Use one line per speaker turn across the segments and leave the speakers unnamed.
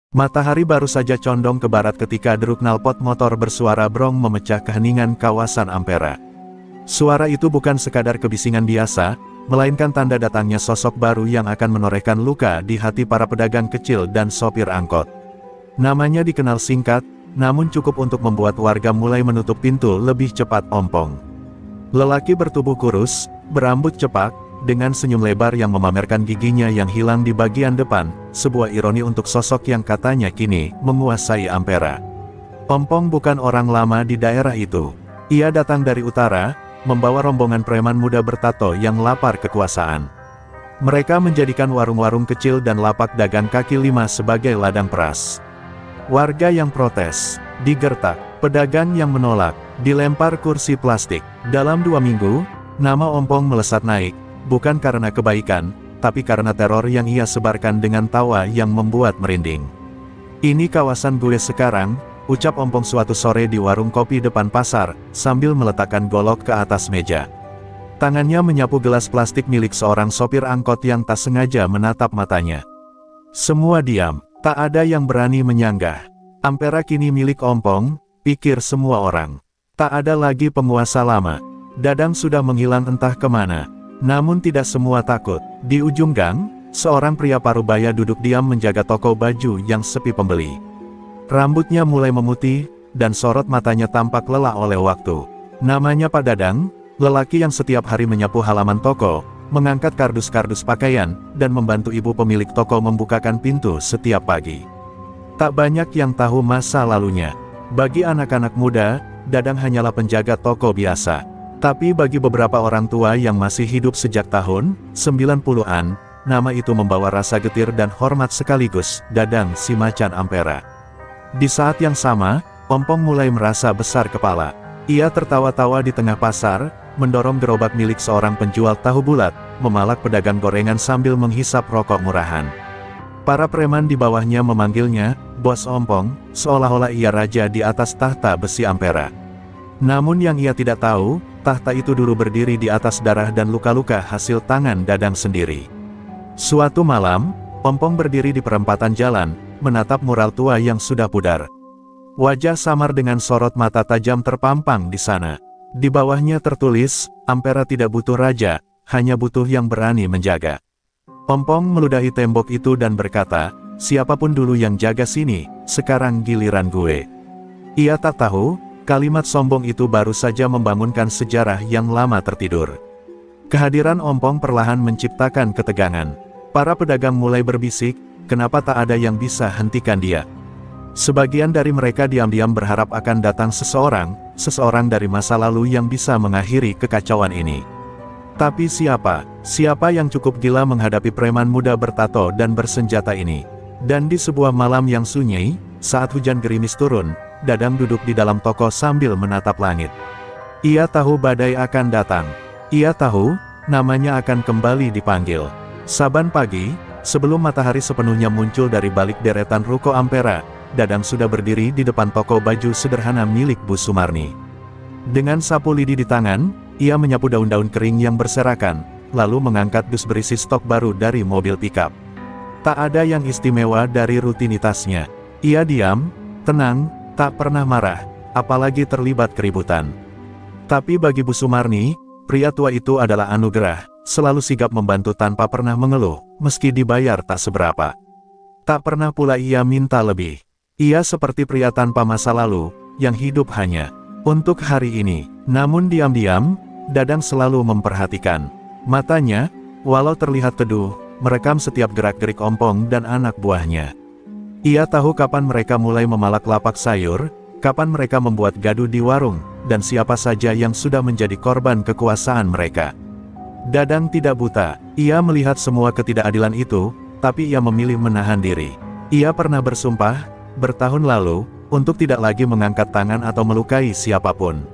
Matahari baru saja condong ke barat ketika deruk knalpot motor bersuara brong memecah keheningan kawasan Ampera. Suara itu bukan sekadar kebisingan biasa, melainkan tanda datangnya sosok baru yang akan menorehkan luka di hati para pedagang kecil dan sopir angkot. Namanya dikenal singkat, namun cukup untuk membuat warga mulai menutup pintu lebih cepat. Ompong. Lelaki bertubuh kurus, berambut cepak, dengan senyum lebar yang memamerkan giginya yang hilang di bagian depan, sebuah ironi untuk sosok yang katanya kini menguasai Ampera. Ompong bukan orang lama di daerah itu. Ia datang dari utara, membawa rombongan preman muda bertato yang lapar kekuasaan. Mereka menjadikan warung-warung kecil dan lapak dagang kaki lima sebagai ladang peras. Warga yang protes, digertak, pedagang yang menolak, dilempar kursi plastik. Dalam 2 minggu, nama Ompong melesat naik, bukan karena kebaikan, tapi karena teror yang ia sebarkan dengan tawa yang membuat merinding. "Ini kawasan gue sekarang," ucap Ompong suatu sore di warung kopi depan pasar, sambil meletakkan golok ke atas meja. Tangannya menyapu gelas plastik milik seorang sopir angkot yang tak sengaja menatap matanya. Semua diam, tak ada yang berani menyanggah. Ampera kini milik Ompong, pikir semua orang. Tak ada lagi penguasa lama. Dadang sudah menghilang entah kemana. Namun tidak semua takut. Di ujung gang, seorang pria parubaya duduk diam menjaga toko baju yang sepi pembeli. Rambutnya mulai memutih, dan sorot matanya tampak lelah oleh waktu. Namanya Pak Dadang, lelaki yang setiap hari menyapu halaman toko, mengangkat kardus-kardus pakaian, dan membantu ibu pemilik toko membukakan pintu setiap pagi. Tak banyak yang tahu masa lalunya. Bagi anak-anak muda, Dadang hanyalah penjaga toko biasa. Tapi bagi beberapa orang tua yang masih hidup sejak tahun 90-an, nama itu membawa rasa getir dan hormat sekaligus, Dadang si Macan Ampera. Di saat yang sama, Ompong mulai merasa besar kepala. Ia tertawa-tawa di tengah pasar, mendorong gerobak milik seorang penjual tahu bulat, memalak pedagang gorengan sambil menghisap rokok murahan. Para preman di bawahnya memanggilnya, Bos Ompong, seolah-olah ia raja di atas tahta besi Ampera. Namun yang ia tidak tahu, tahta itu dulu berdiri di atas darah dan luka-luka hasil tangan Dadang sendiri. Suatu malam, Ompong berdiri di perempatan jalan, menatap mural tua yang sudah pudar. Wajah samar dengan sorot mata tajam terpampang di sana. Di bawahnya tertulis, Ampera tidak butuh raja, hanya butuh yang berani menjaga. Ompong meludahi tembok itu dan berkata, "Siapapun dulu yang jaga sini, sekarang giliran gue." Ia tak tahu, kalimat sombong itu baru saja membangunkan sejarah yang lama tertidur. Kehadiran Ompong perlahan menciptakan ketegangan. Para pedagang mulai berbisik, kenapa tak ada yang bisa hentikan dia. Sebagian dari mereka diam-diam berharap akan datang seseorang dari masa lalu yang bisa mengakhiri kekacauan ini. Tapi siapa yang cukup gila menghadapi preman muda bertato dan bersenjata ini? Dan di sebuah malam yang sunyi, saat hujan gerimis turun, Dadang duduk di dalam toko sambil menatap langit. Ia tahu badai akan datang. Ia tahu, namanya akan kembali dipanggil. Saban pagi, sebelum matahari sepenuhnya muncul dari balik deretan ruko Ampera, Dadang sudah berdiri di depan toko baju sederhana milik Bu Sumarni. Dengan sapu lidi di tangan, ia menyapu daun-daun kering yang berserakan, lalu mengangkat dus berisi stok baru dari mobil pikap. Tak ada yang istimewa dari rutinitasnya. Ia diam, tenang, tak pernah marah, apalagi terlibat keributan. Tapi bagi Bu Sumarni, pria tua itu adalah anugerah, selalu sigap membantu tanpa pernah mengeluh, meski dibayar tak seberapa. Tak pernah pula ia minta lebih. Ia seperti pria tanpa masa lalu, yang hidup hanya untuk hari ini. Namun diam-diam, Dadang selalu memperhatikan. Matanya, walau terlihat teduh, merekam setiap gerak-gerik Ompong dan anak buahnya. Ia tahu kapan mereka mulai memalak lapak sayur, kapan mereka membuat gaduh di warung, dan siapa saja yang sudah menjadi korban kekuasaan mereka. Dadang tidak buta, ia melihat semua ketidakadilan itu, tapi ia memilih menahan diri. Ia pernah bersumpah, bertahun lalu, untuk tidak lagi mengangkat tangan atau melukai siapapun.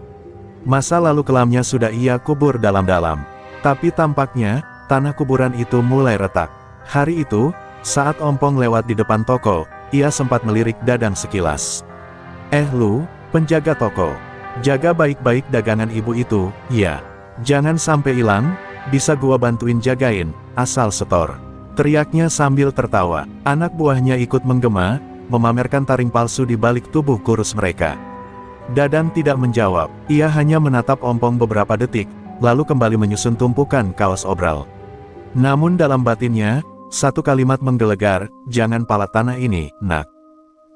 Masa lalu kelamnya sudah ia kubur dalam-dalam. Tapi tampaknya, tanah kuburan itu mulai retak. Hari itu, saat Ompong lewat di depan toko, ia sempat melirik Dadang sekilas. Lu, penjaga toko. Jaga baik-baik dagangan ibu itu, ya. Jangan sampai hilang, bisa gua bantuin jagain, asal setor. Teriaknya sambil tertawa. Anak buahnya ikut menggema, memamerkan taring palsu di balik tubuh kurus mereka. Dadang tidak menjawab, ia hanya menatap Ompong beberapa detik, lalu kembali menyusun tumpukan kaos obral. Namun dalam batinnya, satu kalimat menggelegar, "Jangan pala tanah ini, nak.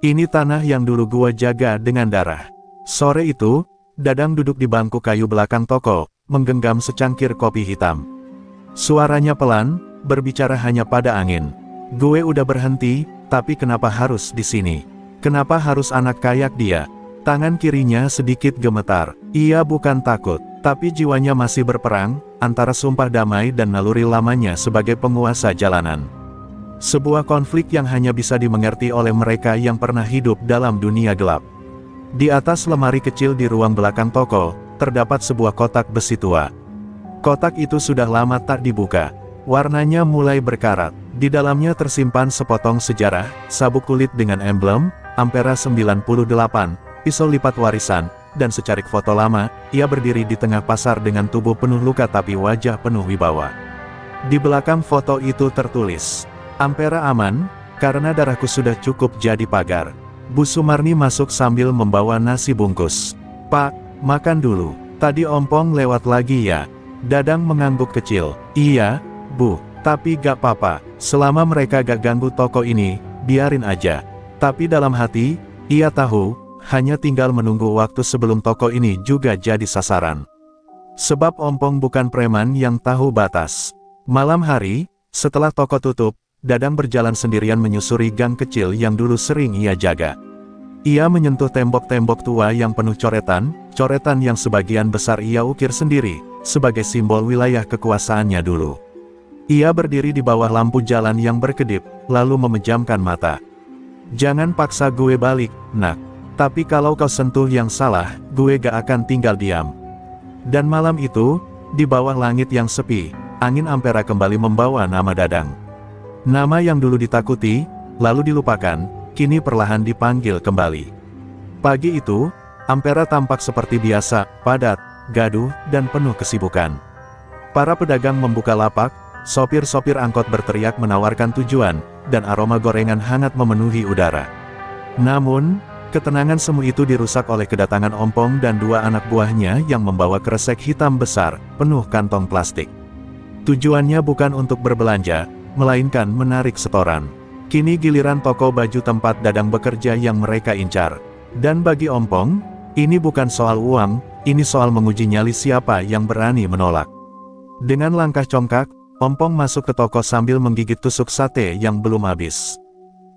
Ini tanah yang dulu gua jaga dengan darah." Sore itu, Dadang duduk di bangku kayu belakang toko, menggenggam secangkir kopi hitam. Suaranya pelan, berbicara hanya pada angin. "Gue udah berhenti, tapi kenapa harus di sini? Kenapa harus anak kayak dia?" Tangan kirinya sedikit gemetar. Ia bukan takut, tapi jiwanya masih berperang, antara sumpah damai dan naluri lamanya sebagai penguasa jalanan. Sebuah konflik yang hanya bisa dimengerti oleh mereka yang pernah hidup dalam dunia gelap. Di atas lemari kecil di ruang belakang toko, terdapat sebuah kotak besi tua. Kotak itu sudah lama tak dibuka. Warnanya mulai berkarat. Di dalamnya tersimpan sepotong sejarah, sabuk kulit dengan emblem, Ampera 98, pisau lipat warisan, dan secarik foto lama. Ia berdiri di tengah pasar dengan tubuh penuh luka tapi wajah penuh wibawa. Di belakang foto itu tertulis, "Ampera aman, karena darahku sudah cukup jadi pagar." Bu Sumarni masuk sambil membawa nasi bungkus. "Pak, makan dulu. Tadi Ompong lewat lagi ya?" Dadang mengangguk kecil. "Iya, Bu, tapi gak apa-apa. Selama mereka gak ganggu toko ini, biarin aja." Tapi dalam hati, ia tahu, hanya tinggal menunggu waktu sebelum toko ini juga jadi sasaran. Sebab Ompong bukan preman yang tahu batas. Malam hari, setelah toko tutup, Dadang berjalan sendirian menyusuri gang kecil yang dulu sering ia jaga. Ia menyentuh tembok-tembok tua yang penuh coretan yang sebagian besar ia ukir sendiri, sebagai simbol wilayah kekuasaannya dulu. Ia berdiri di bawah lampu jalan yang berkedip, lalu memejamkan mata. "Jangan paksa gue balik, nak. Tapi kalau kau sentuh yang salah, gue gak akan tinggal diam." Dan malam itu, di bawah langit yang sepi, angin Ampera kembali membawa nama Dadang. Nama yang dulu ditakuti, lalu dilupakan, kini perlahan dipanggil kembali. Pagi itu, Ampera tampak seperti biasa, padat, gaduh, dan penuh kesibukan. Para pedagang membuka lapak, sopir-sopir angkot berteriak menawarkan tujuan, dan aroma gorengan hangat memenuhi udara. Namun, ketenangan semu itu dirusak oleh kedatangan Ompong dan dua anak buahnya yang membawa kresek hitam besar, penuh kantong plastik. Tujuannya bukan untuk berbelanja, melainkan menarik setoran. Kini giliran toko baju tempat Dadang bekerja yang mereka incar. Dan bagi Ompong, ini bukan soal uang, ini soal menguji nyali siapa yang berani menolak. Dengan langkah congkak, Ompong masuk ke toko sambil menggigit tusuk sate yang belum habis.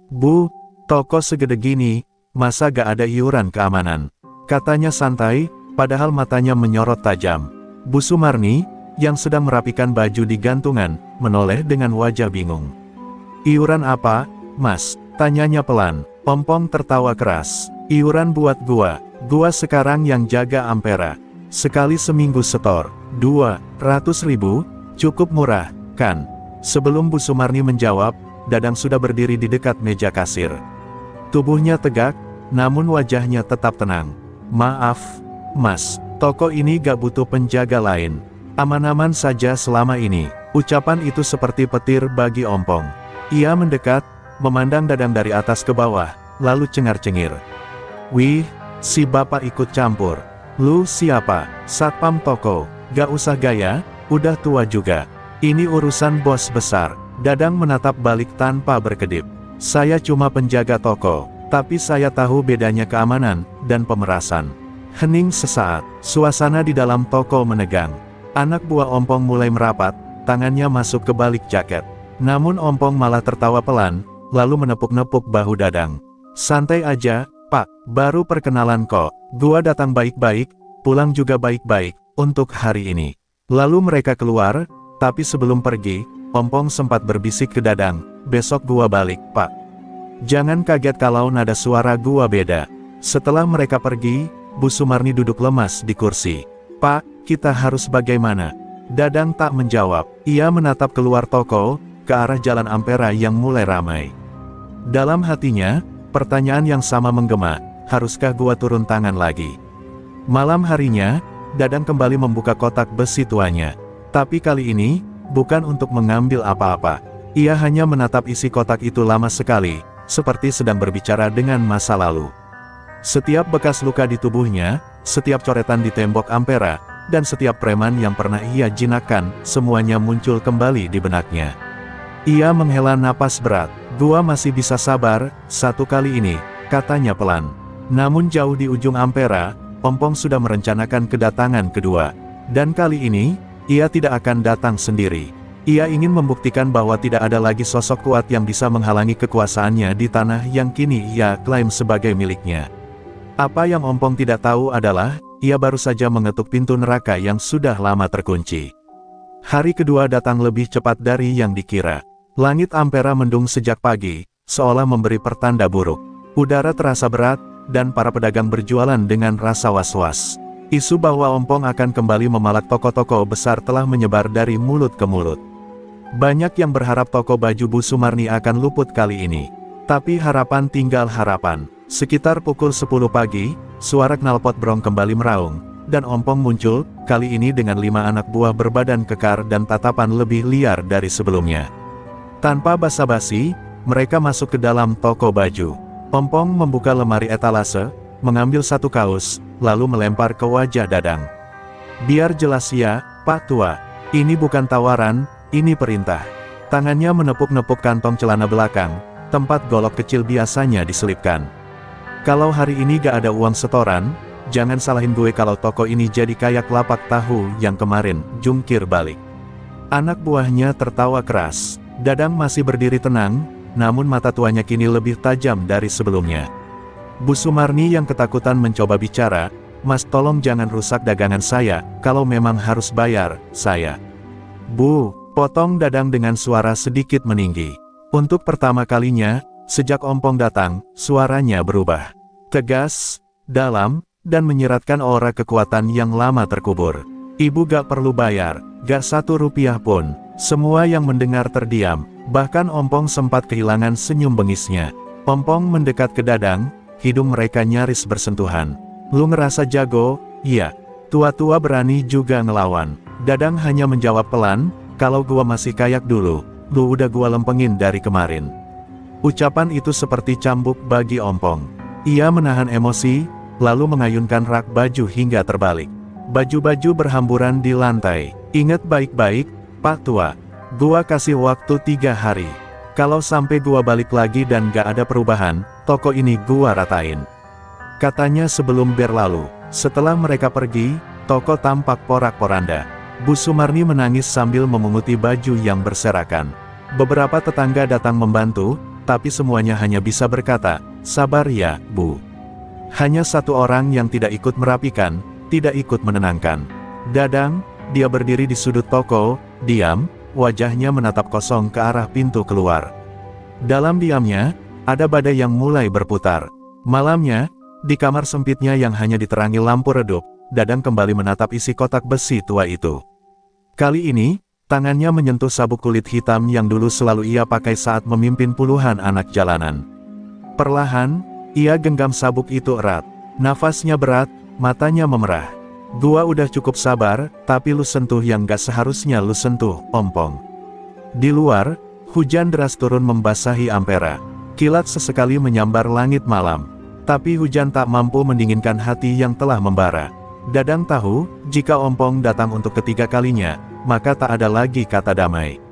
"Bu, toko segede gini, masa gak ada iuran keamanan?" katanya santai, padahal matanya menyorot tajam. Bu Sumarni, yang sedang merapikan baju di gantungan, menoleh dengan wajah bingung. "Iuran apa, Mas?" tanyanya pelan. Ompong tertawa keras. "Iuran buat gua sekarang yang jaga Ampera. Sekali seminggu setor, 200.000, cukup murah, kan?" Sebelum Bu Sumarni menjawab, Dadang sudah berdiri di dekat meja kasir. Tubuhnya tegak, namun wajahnya tetap tenang. "Maaf, Mas, toko ini gak butuh penjaga lain. Aman-aman saja selama ini." Ucapan itu seperti petir bagi Ompong. Ia mendekat, memandang Dadang dari atas ke bawah, lalu cengar-cengir. "Wih, si bapak ikut campur. Lu siapa? Satpam toko? Gak usah gaya, udah tua juga. Ini urusan bos besar." Dadang menatap balik tanpa berkedip. "Saya cuma penjaga toko, tapi saya tahu bedanya keamanan dan pemerasan." Hening sesaat, suasana di dalam toko menegang. Anak buah Ompong mulai merapat, tangannya masuk ke balik jaket. Namun Ompong malah tertawa pelan, lalu menepuk-nepuk bahu Dadang. "Santai aja, Pak, baru perkenalan kok. Gua datang baik-baik, pulang juga baik-baik, untuk hari ini." Lalu mereka keluar, tapi sebelum pergi, Ompong sempat berbisik ke Dadang, "Besok gua balik, Pak. Jangan kaget kalau nada suara gua beda." Setelah mereka pergi, Bu Sumarni duduk lemas di kursi. "Pak, kita harus bagaimana?" Dadang tak menjawab. Ia menatap keluar toko, ke arah jalan Ampera yang mulai ramai. Dalam hatinya, pertanyaan yang sama menggema, haruskah gua turun tangan lagi? Malam harinya, Dadang kembali membuka kotak besi tuanya. Tapi kali ini, bukan untuk mengambil apa-apa. Ia hanya menatap isi kotak itu lama sekali, seperti sedang berbicara dengan masa lalu. Setiap bekas luka di tubuhnya, setiap coretan di tembok Ampera, dan setiap preman yang pernah ia jinakkan, semuanya muncul kembali di benaknya. Ia menghela napas berat. "Gua masih bisa sabar, satu kali ini," katanya pelan. Namun jauh di ujung Ampera, Ompong sudah merencanakan kedatangan kedua. Dan kali ini, ia tidak akan datang sendiri. Ia ingin membuktikan bahwa tidak ada lagi sosok kuat yang bisa menghalangi kekuasaannya di tanah yang kini ia klaim sebagai miliknya. Apa yang Ompong tidak tahu adalah, ia baru saja mengetuk pintu neraka yang sudah lama terkunci. Hari kedua datang lebih cepat dari yang dikira. Langit Ampera mendung sejak pagi, seolah memberi pertanda buruk. Udara terasa berat, dan para pedagang berjualan dengan rasa was-was. Isu bahwa Ompong akan kembali memalak toko-toko besar telah menyebar dari mulut ke mulut. Banyak yang berharap toko baju Bu Sumarni akan luput kali ini. Tapi harapan tinggal harapan. Sekitar pukul 10 pagi, suara knalpot brong kembali meraung, dan Ompong muncul, kali ini dengan 5 anak buah berbadan kekar dan tatapan lebih liar dari sebelumnya. Tanpa basa-basi, mereka masuk ke dalam toko baju. Ompong membuka lemari etalase, mengambil satu kaos, lalu melempar ke wajah Dadang. "Biar jelas ya, Pak Tua, ini bukan tawaran, ini perintah." Tangannya menepuk-nepuk kantong celana belakang, tempat golok kecil biasanya diselipkan. "Kalau hari ini gak ada uang setoran, jangan salahin gue kalau toko ini jadi kayak lapak tahu yang kemarin," jungkir balik. Anak buahnya tertawa keras. Dadang masih berdiri tenang, namun mata tuanya kini lebih tajam dari sebelumnya. Bu Sumarni yang ketakutan mencoba bicara, "Mas, tolong jangan rusak dagangan saya, kalau memang harus bayar, saya." "Bu," potong Dadang dengan suara sedikit meninggi. Untuk pertama kalinya, sejak Ompong datang, suaranya berubah. Tegas, dalam, dan menyiratkan aura kekuatan yang lama terkubur. "Ibu gak perlu bayar, gak 1 rupiah pun." Semua yang mendengar terdiam, bahkan Ompong sempat kehilangan senyum bengisnya. Ompong mendekat ke Dadang, hidung mereka nyaris bersentuhan. "Lu ngerasa jago?" "Iya. Tua-tua berani juga ngelawan." Dadang hanya menjawab pelan, "Kalau gua masih kayak dulu, lu udah gua lempengin dari kemarin." Ucapan itu seperti cambuk bagi Ompong. Ia menahan emosi, lalu mengayunkan rak baju hingga terbalik. Baju-baju berhamburan di lantai. "Ingat baik-baik, Pak Tua. Gua kasih waktu 3 hari. Kalau sampai gua balik lagi dan gak ada perubahan, toko ini gua ratain," katanya sebelum berlalu. Setelah mereka pergi, toko tampak porak-poranda. Bu Sumarni menangis sambil memunguti baju yang berserakan. Beberapa tetangga datang membantu, tapi semuanya hanya bisa berkata, "Sabar ya, Bu." Hanya satu orang yang tidak ikut merapikan, tidak ikut menenangkan. Dadang, dia berdiri di sudut toko, diam, wajahnya menatap kosong ke arah pintu keluar. Dalam diamnya, ada badai yang mulai berputar. Malamnya, di kamar sempitnya yang hanya diterangi lampu redup, Dadang kembali menatap isi kotak besi tua itu. Kali ini, tangannya menyentuh sabuk kulit hitam yang dulu selalu ia pakai saat memimpin puluhan anak jalanan. Perlahan, ia genggam sabuk itu erat. Nafasnya berat, matanya memerah. "Gua udah cukup sabar, tapi lu sentuh yang gak seharusnya lu sentuh, Ompong." Di luar, hujan deras turun membasahi Ampera. Kilat sesekali menyambar langit malam. Tapi hujan tak mampu mendinginkan hati yang telah membara. Dadang tahu, jika Ompong datang untuk ketiga kalinya, maka tak ada lagi kata damai.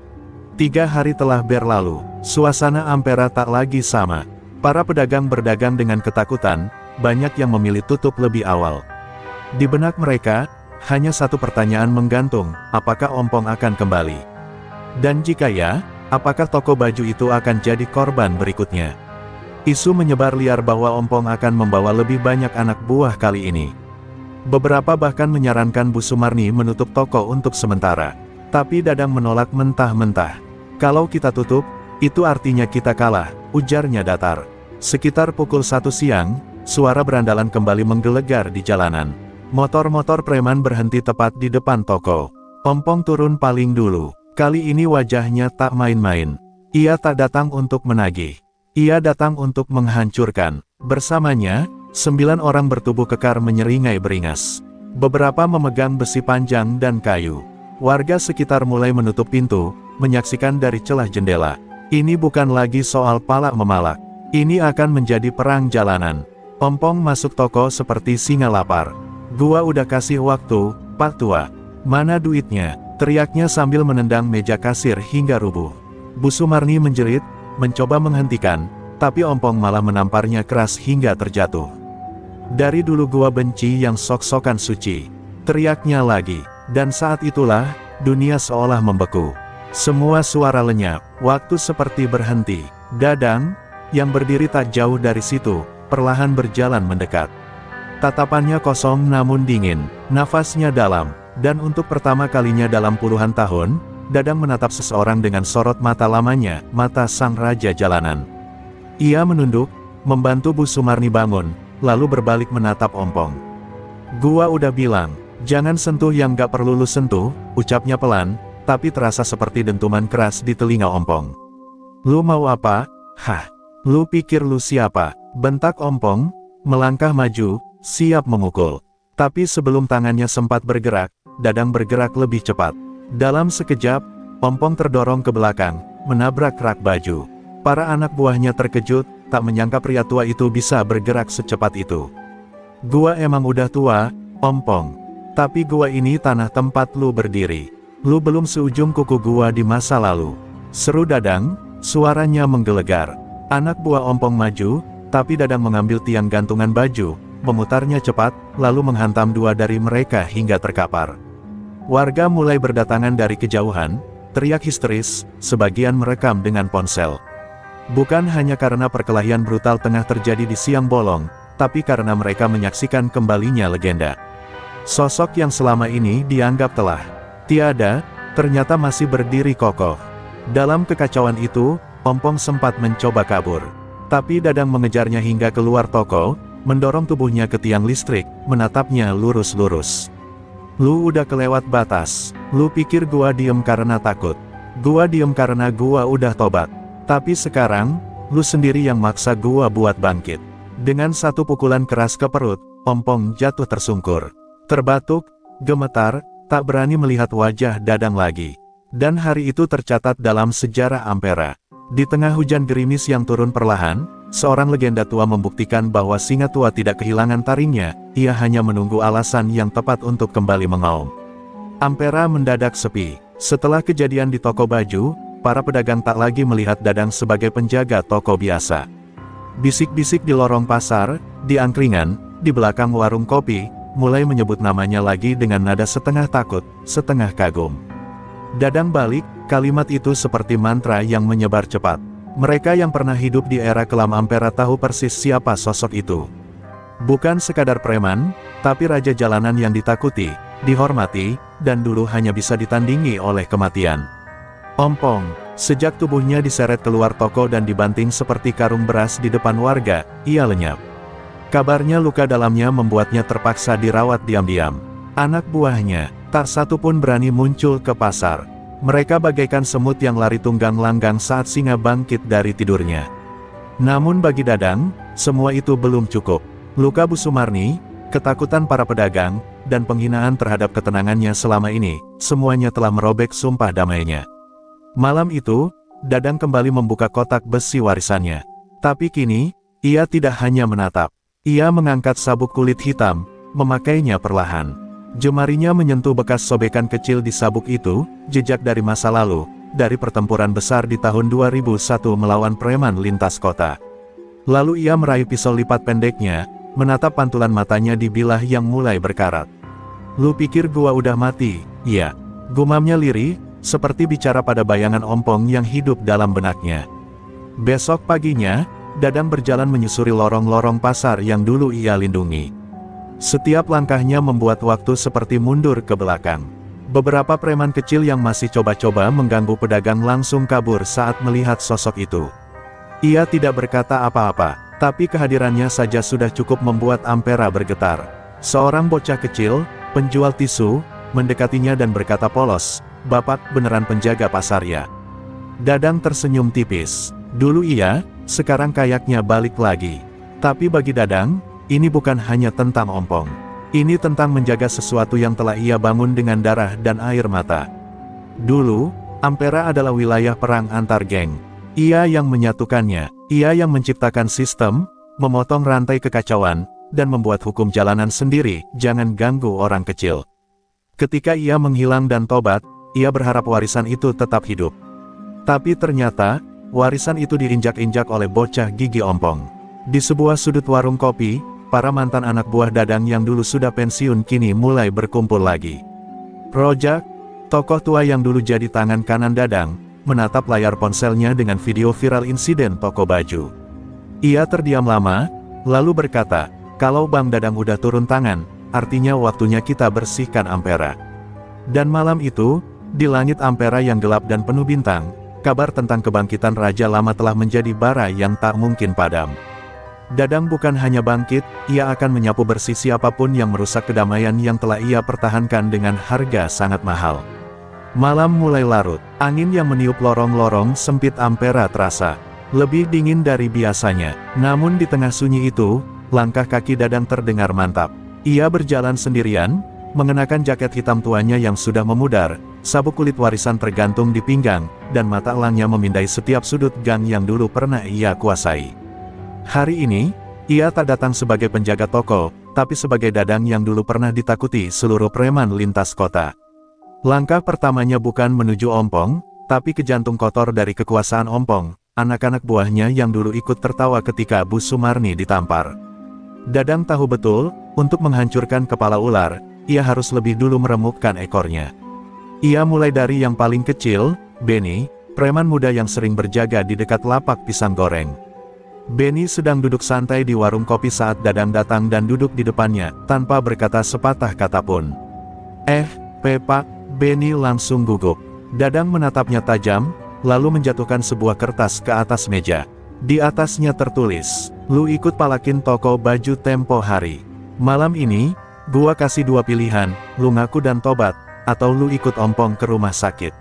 3 hari telah berlalu, suasana Ampera tak lagi sama. Para pedagang berdagang dengan ketakutan, banyak yang memilih tutup lebih awal. Di benak mereka, hanya satu pertanyaan menggantung, apakah Ompong akan kembali? Dan jika ya, apakah toko baju itu akan jadi korban berikutnya? Isu menyebar liar bahwa Ompong akan membawa lebih banyak anak buah kali ini. Beberapa bahkan menyarankan Bu Sumarni menutup toko untuk sementara. Tapi Dadang menolak mentah-mentah. "Kalau kita tutup, itu artinya kita kalah," ujarnya datar. Sekitar pukul 1 siang, suara berandalan kembali menggelegar di jalanan. Motor-motor preman berhenti tepat di depan toko. Ompong turun paling dulu. Kali ini wajahnya tak main-main. Ia tak datang untuk menagih. Ia datang untuk menghancurkan. Bersamanya, 9 orang bertubuh kekar menyeringai beringas. Beberapa memegang besi panjang dan kayu. Warga sekitar mulai menutup pintu, menyaksikan dari celah jendela. Ini bukan lagi soal palak memalak. Ini akan menjadi perang jalanan. Ompong masuk toko seperti singa lapar. Gua udah kasih waktu, Pak Tua. Mana duitnya? Teriaknya sambil menendang meja kasir hingga rubuh. Bu Sumarni menjerit, mencoba menghentikan, tapi Ompong malah menamparnya keras hingga terjatuh. Dari dulu gua benci yang sok-sokan suci. Teriaknya lagi, dan saat itulah, dunia seolah membeku. Semua suara lenyap, waktu seperti berhenti. Dadang, yang berdiri tak jauh dari situ, perlahan berjalan mendekat. Tatapannya kosong namun dingin, nafasnya dalam, dan untuk pertama kalinya dalam puluhan tahun, Dadang menatap seseorang dengan sorot mata lamanya, mata sang raja jalanan. Ia menunduk, membantu Bu Sumarni bangun, lalu berbalik menatap Ompong. Gua udah bilang, jangan sentuh yang gak perlu lu sentuh, ucapnya pelan, tapi terasa seperti dentuman keras di telinga Ompong. Lu mau apa? Hah? Lu pikir lu siapa? Bentak Ompong, melangkah maju, siap memukul. Tapi sebelum tangannya sempat bergerak, Dadang bergerak lebih cepat. Dalam sekejap, Ompong terdorong ke belakang, menabrak rak baju. Para anak buahnya terkejut, tak menyangka pria tua itu bisa bergerak secepat itu. Gua emang udah tua, Ompong. Tapi gua ini tanah tempat lu berdiri. Lu belum seujung kuku gua di masa lalu. Seru Dadang, suaranya menggelegar. Anak buah Ompong maju, tapi Dadang mengambil tiang gantungan baju, memutarnya cepat, lalu menghantam dua dari mereka hingga terkapar. Warga mulai berdatangan dari kejauhan, teriak histeris, sebagian merekam dengan ponsel. Bukan hanya karena perkelahian brutal tengah terjadi di siang bolong, tapi karena mereka menyaksikan kembalinya legenda. Sosok yang selama ini dianggap telah tiada, ternyata masih berdiri kokoh. Dalam kekacauan itu, Ompong sempat mencoba kabur. Tapi Dadang mengejarnya hingga keluar toko, mendorong tubuhnya ke tiang listrik, menatapnya lurus-lurus. Lu udah kelewat batas. Lu pikir gua diem karena takut. Gua diem karena gua udah tobat. Tapi sekarang, lu sendiri yang maksa gua buat bangkit. Dengan satu pukulan keras ke perut, Ompong jatuh tersungkur. Terbatuk, gemetar, tak berani melihat wajah Dadang lagi. Dan hari itu tercatat dalam sejarah Ampera. Di tengah hujan gerimis yang turun perlahan, seorang legenda tua membuktikan bahwa singa tua tidak kehilangan taringnya, ia hanya menunggu alasan yang tepat untuk kembali mengaum. Ampera mendadak sepi. Setelah kejadian di toko baju, para pedagang tak lagi melihat Dadang sebagai penjaga toko biasa. Bisik-bisik di lorong pasar, di angkringan, di belakang warung kopi, mulai menyebut namanya lagi dengan nada setengah takut, setengah kagum. Dadang balik, kalimat itu seperti mantra yang menyebar cepat. Mereka yang pernah hidup di era kelam Ampera tahu persis siapa sosok itu. Bukan sekadar preman, tapi raja jalanan yang ditakuti, dihormati, dan dulu hanya bisa ditandingi oleh kematian. Ompong, sejak tubuhnya diseret keluar toko dan dibanting seperti karung beras di depan warga, ia lenyap. Kabarnya luka dalamnya membuatnya terpaksa dirawat diam-diam. Anak buahnya, tak satu pun berani muncul ke pasar. Mereka bagaikan semut yang lari tunggang langgang saat singa bangkit dari tidurnya. Namun bagi Dadang, semua itu belum cukup. Luka Bu Sumarni, ketakutan para pedagang, dan penghinaan terhadap ketenangannya selama ini, semuanya telah merobek sumpah damainya. Malam itu, Dadang kembali membuka kotak besi warisannya. Tapi kini, ia tidak hanya menatap. Ia mengangkat sabuk kulit hitam, memakainya perlahan. Jemarinya menyentuh bekas sobekan kecil di sabuk itu, jejak dari masa lalu, dari pertempuran besar di tahun 2001 melawan preman lintas kota. Lalu ia meraih pisau lipat pendeknya, menatap pantulan matanya di bilah yang mulai berkarat. Lu pikir gua udah mati? Iya. Gumamnya lirih, seperti bicara pada bayangan Ompong yang hidup dalam benaknya. Besok paginya, Dadang berjalan menyusuri lorong-lorong pasar yang dulu ia lindungi. Setiap langkahnya membuat waktu seperti mundur ke belakang. Beberapa preman kecil yang masih coba-coba mengganggu pedagang langsung kabur saat melihat sosok itu. Ia tidak berkata apa-apa, tapi kehadirannya saja sudah cukup membuat Ampera bergetar. Seorang bocah kecil, penjual tisu, mendekatinya dan berkata polos, "Bapak beneran penjaga pasar ya?" Dadang tersenyum tipis. Dulu iya, sekarang kayaknya balik lagi. Tapi bagi Dadang, ini bukan hanya tentang Ompong. Ini tentang menjaga sesuatu yang telah ia bangun dengan darah dan air mata. Dulu, Ampera adalah wilayah perang antar geng. Ia yang menyatukannya, ia yang menciptakan sistem, memotong rantai kekacauan, dan membuat hukum jalanan sendiri, jangan ganggu orang kecil. Ketika ia menghilang dan tobat, ia berharap warisan itu tetap hidup. Tapi ternyata, warisan itu diinjak-injak oleh bocah gigi ompong. Di sebuah sudut warung kopi, para mantan anak buah Dadang yang dulu sudah pensiun kini mulai berkumpul lagi. Rojak, tokoh tua yang dulu jadi tangan kanan Dadang, menatap layar ponselnya dengan video viral insiden toko baju. Ia terdiam lama, lalu berkata, kalau Bang Dadang udah turun tangan, artinya waktunya kita bersihkan Ampera. Dan malam itu, di langit Ampera yang gelap dan penuh bintang, kabar tentang kebangkitan Raja Lama telah menjadi bara yang tak mungkin padam. Dadang bukan hanya bangkit, ia akan menyapu bersih siapapun yang merusak kedamaian yang telah ia pertahankan dengan harga sangat mahal. Malam mulai larut, angin yang meniup lorong-lorong sempit Ampera terasa lebih dingin dari biasanya. Namun di tengah sunyi itu, langkah kaki Dadang terdengar mantap. Ia berjalan sendirian, mengenakan jaket hitam tuanya yang sudah memudar, sabuk kulit warisan tergantung di pinggang, dan mata elangnya memindai setiap sudut gang yang dulu pernah ia kuasai. Hari ini, ia tak datang sebagai penjaga toko, tapi sebagai Dadang yang dulu pernah ditakuti seluruh preman lintas kota. Langkah pertamanya bukan menuju Ompong, tapi ke jantung kotor dari kekuasaan Ompong, anak-anak buahnya yang dulu ikut tertawa ketika Bu Sumarni ditampar. Dadang tahu betul, untuk menghancurkan kepala ular, ia harus lebih dulu meremukkan ekornya. Ia mulai dari yang paling kecil, Benny, preman muda yang sering berjaga di dekat lapak pisang goreng. Benny sedang duduk santai di warung kopi saat Dadang datang dan duduk di depannya, tanpa berkata sepatah kata pun. Pak, Benny langsung gugup. Dadang menatapnya tajam, lalu menjatuhkan sebuah kertas ke atas meja. Di atasnya tertulis, lu ikut palakin toko baju tempo hari. Malam ini, gua kasih dua pilihan, lu ngaku dan tobat, atau lu ikut Ompong ke rumah sakit.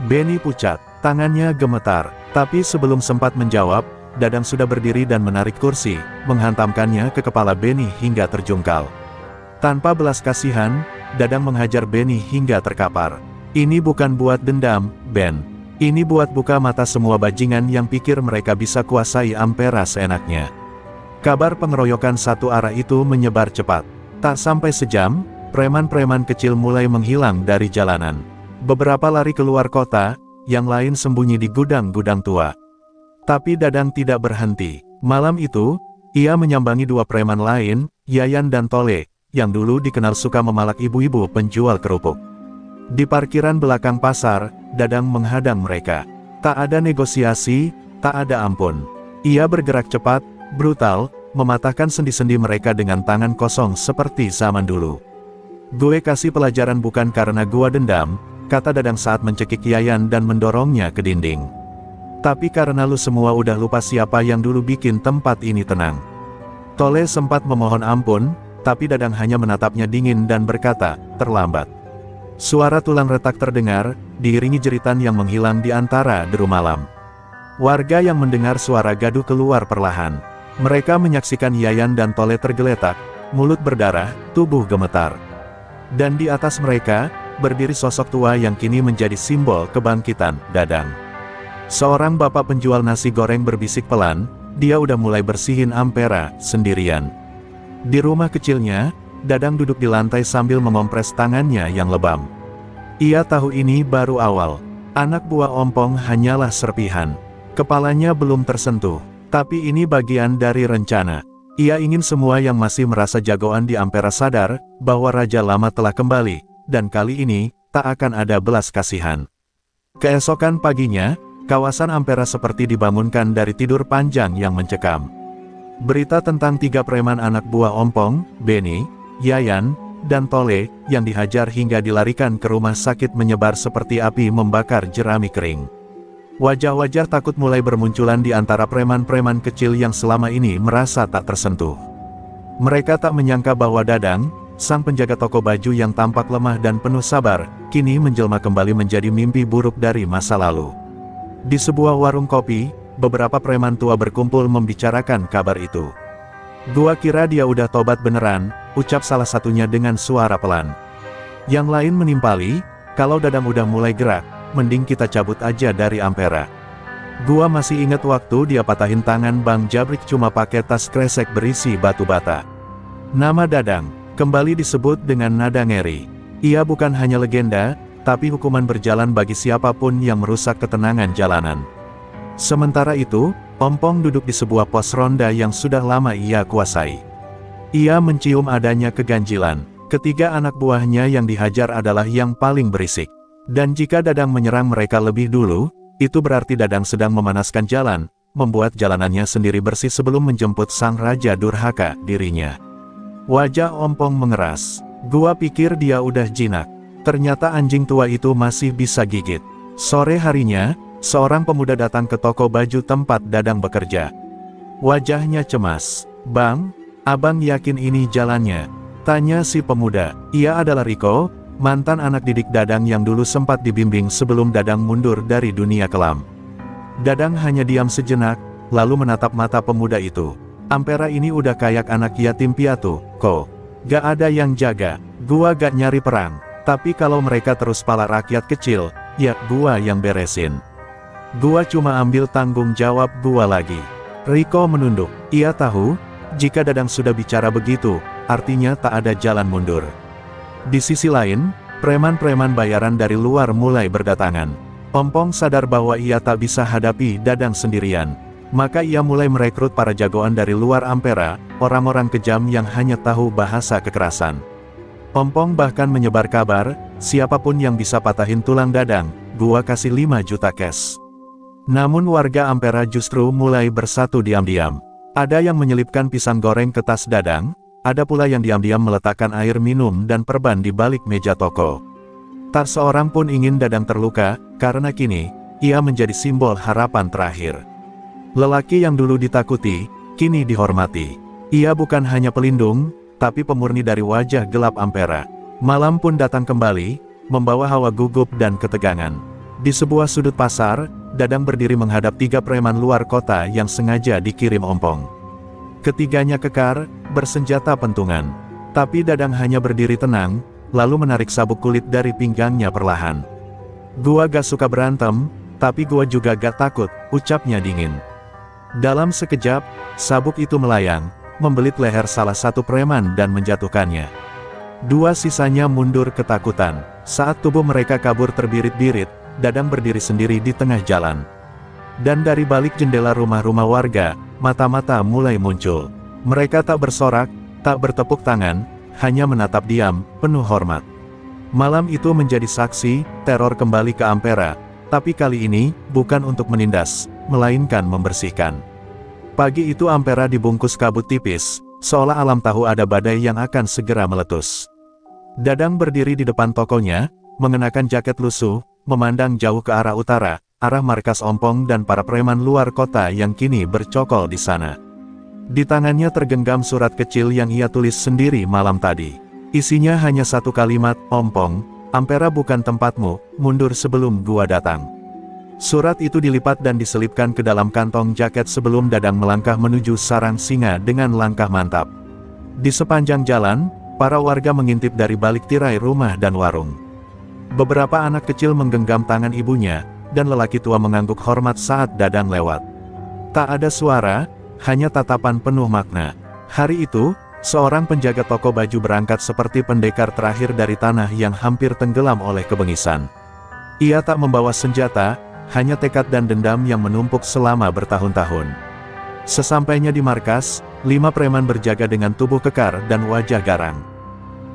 Benny pucat, tangannya gemetar, tapi sebelum sempat menjawab, Dadang sudah berdiri dan menarik kursi, menghantamkannya ke kepala Benny hingga terjungkal. Tanpa belas kasihan, Dadang menghajar Benny hingga terkapar. Ini bukan buat dendam, Ben. Ini buat buka mata semua bajingan yang pikir mereka bisa kuasai Ampera seenaknya. Kabar pengeroyokan satu arah itu menyebar cepat. Tak sampai sejam, preman-preman kecil mulai menghilang dari jalanan. Beberapa lari keluar kota, yang lain sembunyi di gudang-gudang tua. Tapi Dadang tidak berhenti. Malam itu, ia menyambangi dua preman lain, Yayan dan Tole, yang dulu dikenal suka memalak ibu-ibu penjual kerupuk. Di parkiran belakang pasar, Dadang menghadang mereka. Tak ada negosiasi, tak ada ampun. Ia bergerak cepat, brutal, mematahkan sendi-sendi mereka dengan tangan kosong seperti zaman dulu. Gue kasih pelajaran bukan karena gua dendam, kata Dadang saat mencekik Yayan dan mendorongnya ke dinding. Tapi karena lu semua udah lupa siapa yang dulu bikin tempat ini tenang. Tole sempat memohon ampun, tapi Dadang hanya menatapnya dingin dan berkata, terlambat. Suara tulang retak terdengar, diiringi jeritan yang menghilang di antara deru malam. Warga yang mendengar suara gaduh keluar perlahan. Mereka menyaksikan Yayan dan Tole tergeletak, mulut berdarah, tubuh gemetar. Dan di atas mereka, berdiri sosok tua yang kini menjadi simbol kebangkitan, Dadang. Seorang bapak penjual nasi goreng berbisik pelan, dia udah mulai bersihin Ampera, sendirian. Di rumah kecilnya, Dadang duduk di lantai sambil memompres tangannya yang lebam. Ia tahu ini baru awal. Anak buah Ompong hanyalah serpihan. Kepalanya belum tersentuh. Tapi ini bagian dari rencana. Ia ingin semua yang masih merasa jagoan di Ampera sadar, bahwa Raja Lama telah kembali, dan kali ini, tak akan ada belas kasihan. Keesokan paginya, kawasan Ampera seperti dibangunkan dari tidur panjang yang mencekam. Berita tentang 3 preman anak buah Ompong, Benny, Yayan, dan Tole, yang dihajar hingga dilarikan ke rumah sakit menyebar seperti api membakar jerami kering. Wajah-wajah takut mulai bermunculan di antara preman-preman kecil yang selama ini merasa tak tersentuh. Mereka tak menyangka bahwa Dadang, sang penjaga toko baju yang tampak lemah dan penuh sabar, kini menjelma kembali menjadi mimpi buruk dari masa lalu. Di sebuah warung kopi, beberapa preman tua berkumpul membicarakan kabar itu. Gua kira dia udah tobat beneran, ucap salah satunya dengan suara pelan. Yang lain menimpali, kalau Dadang udah mulai gerak, mending kita cabut aja dari Ampera. Gua masih ingat waktu dia patahin tangan Bang Jabrik cuma pakai tas kresek berisi batu bata. Nama Dadang kembali disebut dengan nada ngeri. Ia bukan hanya legenda, tapi hukuman berjalan bagi siapapun yang merusak ketenangan jalanan. Sementara itu, Ompong duduk di sebuah pos ronda yang sudah lama ia kuasai. Ia mencium adanya keganjilan. Ketiga anak buahnya yang dihajar adalah yang paling berisik. Dan jika Dadang menyerang mereka lebih dulu, itu berarti Dadang sedang memanaskan jalan, membuat jalanannya sendiri bersih sebelum menjemput sang raja durhaka dirinya. Wajah Ompong mengeras. Gua pikir dia udah jinak. Ternyata anjing tua itu masih bisa gigit. Sore harinya, seorang pemuda datang ke toko baju tempat Dadang bekerja. Wajahnya cemas. "Bang, abang yakin ini jalannya?" tanya si pemuda. Ia adalah Riko, mantan anak didik Dadang yang dulu sempat dibimbing sebelum Dadang mundur dari dunia kelam. Dadang hanya diam sejenak, lalu menatap mata pemuda itu. "Ampera ini udah kayak anak yatim piatu, kok. Gak ada yang jaga. Gua gak nyari perang. Tapi kalau mereka terus pala rakyat kecil, ya gua yang beresin. Gua cuma ambil tanggung jawab gua lagi." Riko menunduk. Ia tahu, jika Dadang sudah bicara begitu, artinya tak ada jalan mundur. Di sisi lain, preman-preman bayaran dari luar mulai berdatangan. Ompong sadar bahwa ia tak bisa hadapi Dadang sendirian. Maka ia mulai merekrut para jagoan dari luar Ampera, orang-orang kejam yang hanya tahu bahasa kekerasan. Ompong bahkan menyebar kabar, siapapun yang bisa patahin tulang Dadang, gua kasih 5 juta cash. Namun warga Ampera justru mulai bersatu diam-diam. Ada yang menyelipkan pisang goreng ke tas Dadang, ada pula yang diam-diam meletakkan air minum dan perban di balik meja toko. Tak seorang pun ingin Dadang terluka, karena kini, ia menjadi simbol harapan terakhir. Lelaki yang dulu ditakuti, kini dihormati. Ia bukan hanya pelindung, tapi pemurni dari wajah gelap Ampera. Malam pun datang kembali, membawa hawa gugup dan ketegangan. Di sebuah sudut pasar, Dadang berdiri menghadap 3 preman luar kota yang sengaja dikirim Ompong. Ketiganya kekar, bersenjata pentungan. Tapi Dadang hanya berdiri tenang, lalu menarik sabuk kulit dari pinggangnya perlahan. "Gua gak suka berantem, tapi gua juga gak takut," ucapnya dingin. Dalam sekejap, sabuk itu melayang, membelit leher salah satu preman dan menjatuhkannya. 2 sisanya mundur ketakutan. Saat tubuh mereka kabur terbirit-birit, Dadang berdiri sendiri di tengah jalan. Dan dari balik jendela rumah-rumah warga, mata-mata mulai muncul. Mereka tak bersorak, tak bertepuk tangan, hanya menatap diam, penuh hormat. Malam itu menjadi saksi, teror kembali ke Ampera, tapi kali ini, bukan untuk menindas, melainkan membersihkan. Pagi itu Ampera dibungkus kabut tipis, seolah alam tahu ada badai yang akan segera meletus. Dadang berdiri di depan tokonya, mengenakan jaket lusuh, memandang jauh ke arah utara, arah markas Ompong dan para preman luar kota yang kini bercokol di sana. Di tangannya tergenggam surat kecil yang ia tulis sendiri malam tadi. Isinya hanya satu kalimat, "Ompong, Ampera bukan tempatmu, mundur sebelum gua datang." Surat itu dilipat dan diselipkan ke dalam kantong jaket sebelum Dadang melangkah menuju sarang singa dengan langkah mantap. Di sepanjang jalan, para warga mengintip dari balik tirai rumah dan warung. Beberapa anak kecil menggenggam tangan ibunya, dan lelaki tua mengangguk hormat saat Dadang lewat. Tak ada suara, hanya tatapan penuh makna. Hari itu, seorang penjaga toko baju berangkat seperti pendekar terakhir dari tanah yang hampir tenggelam oleh kebengisan. Ia tak membawa senjata, hanya tekad dan dendam yang menumpuk selama bertahun-tahun. Sesampainya di markas, 5 preman berjaga dengan tubuh kekar dan wajah garang.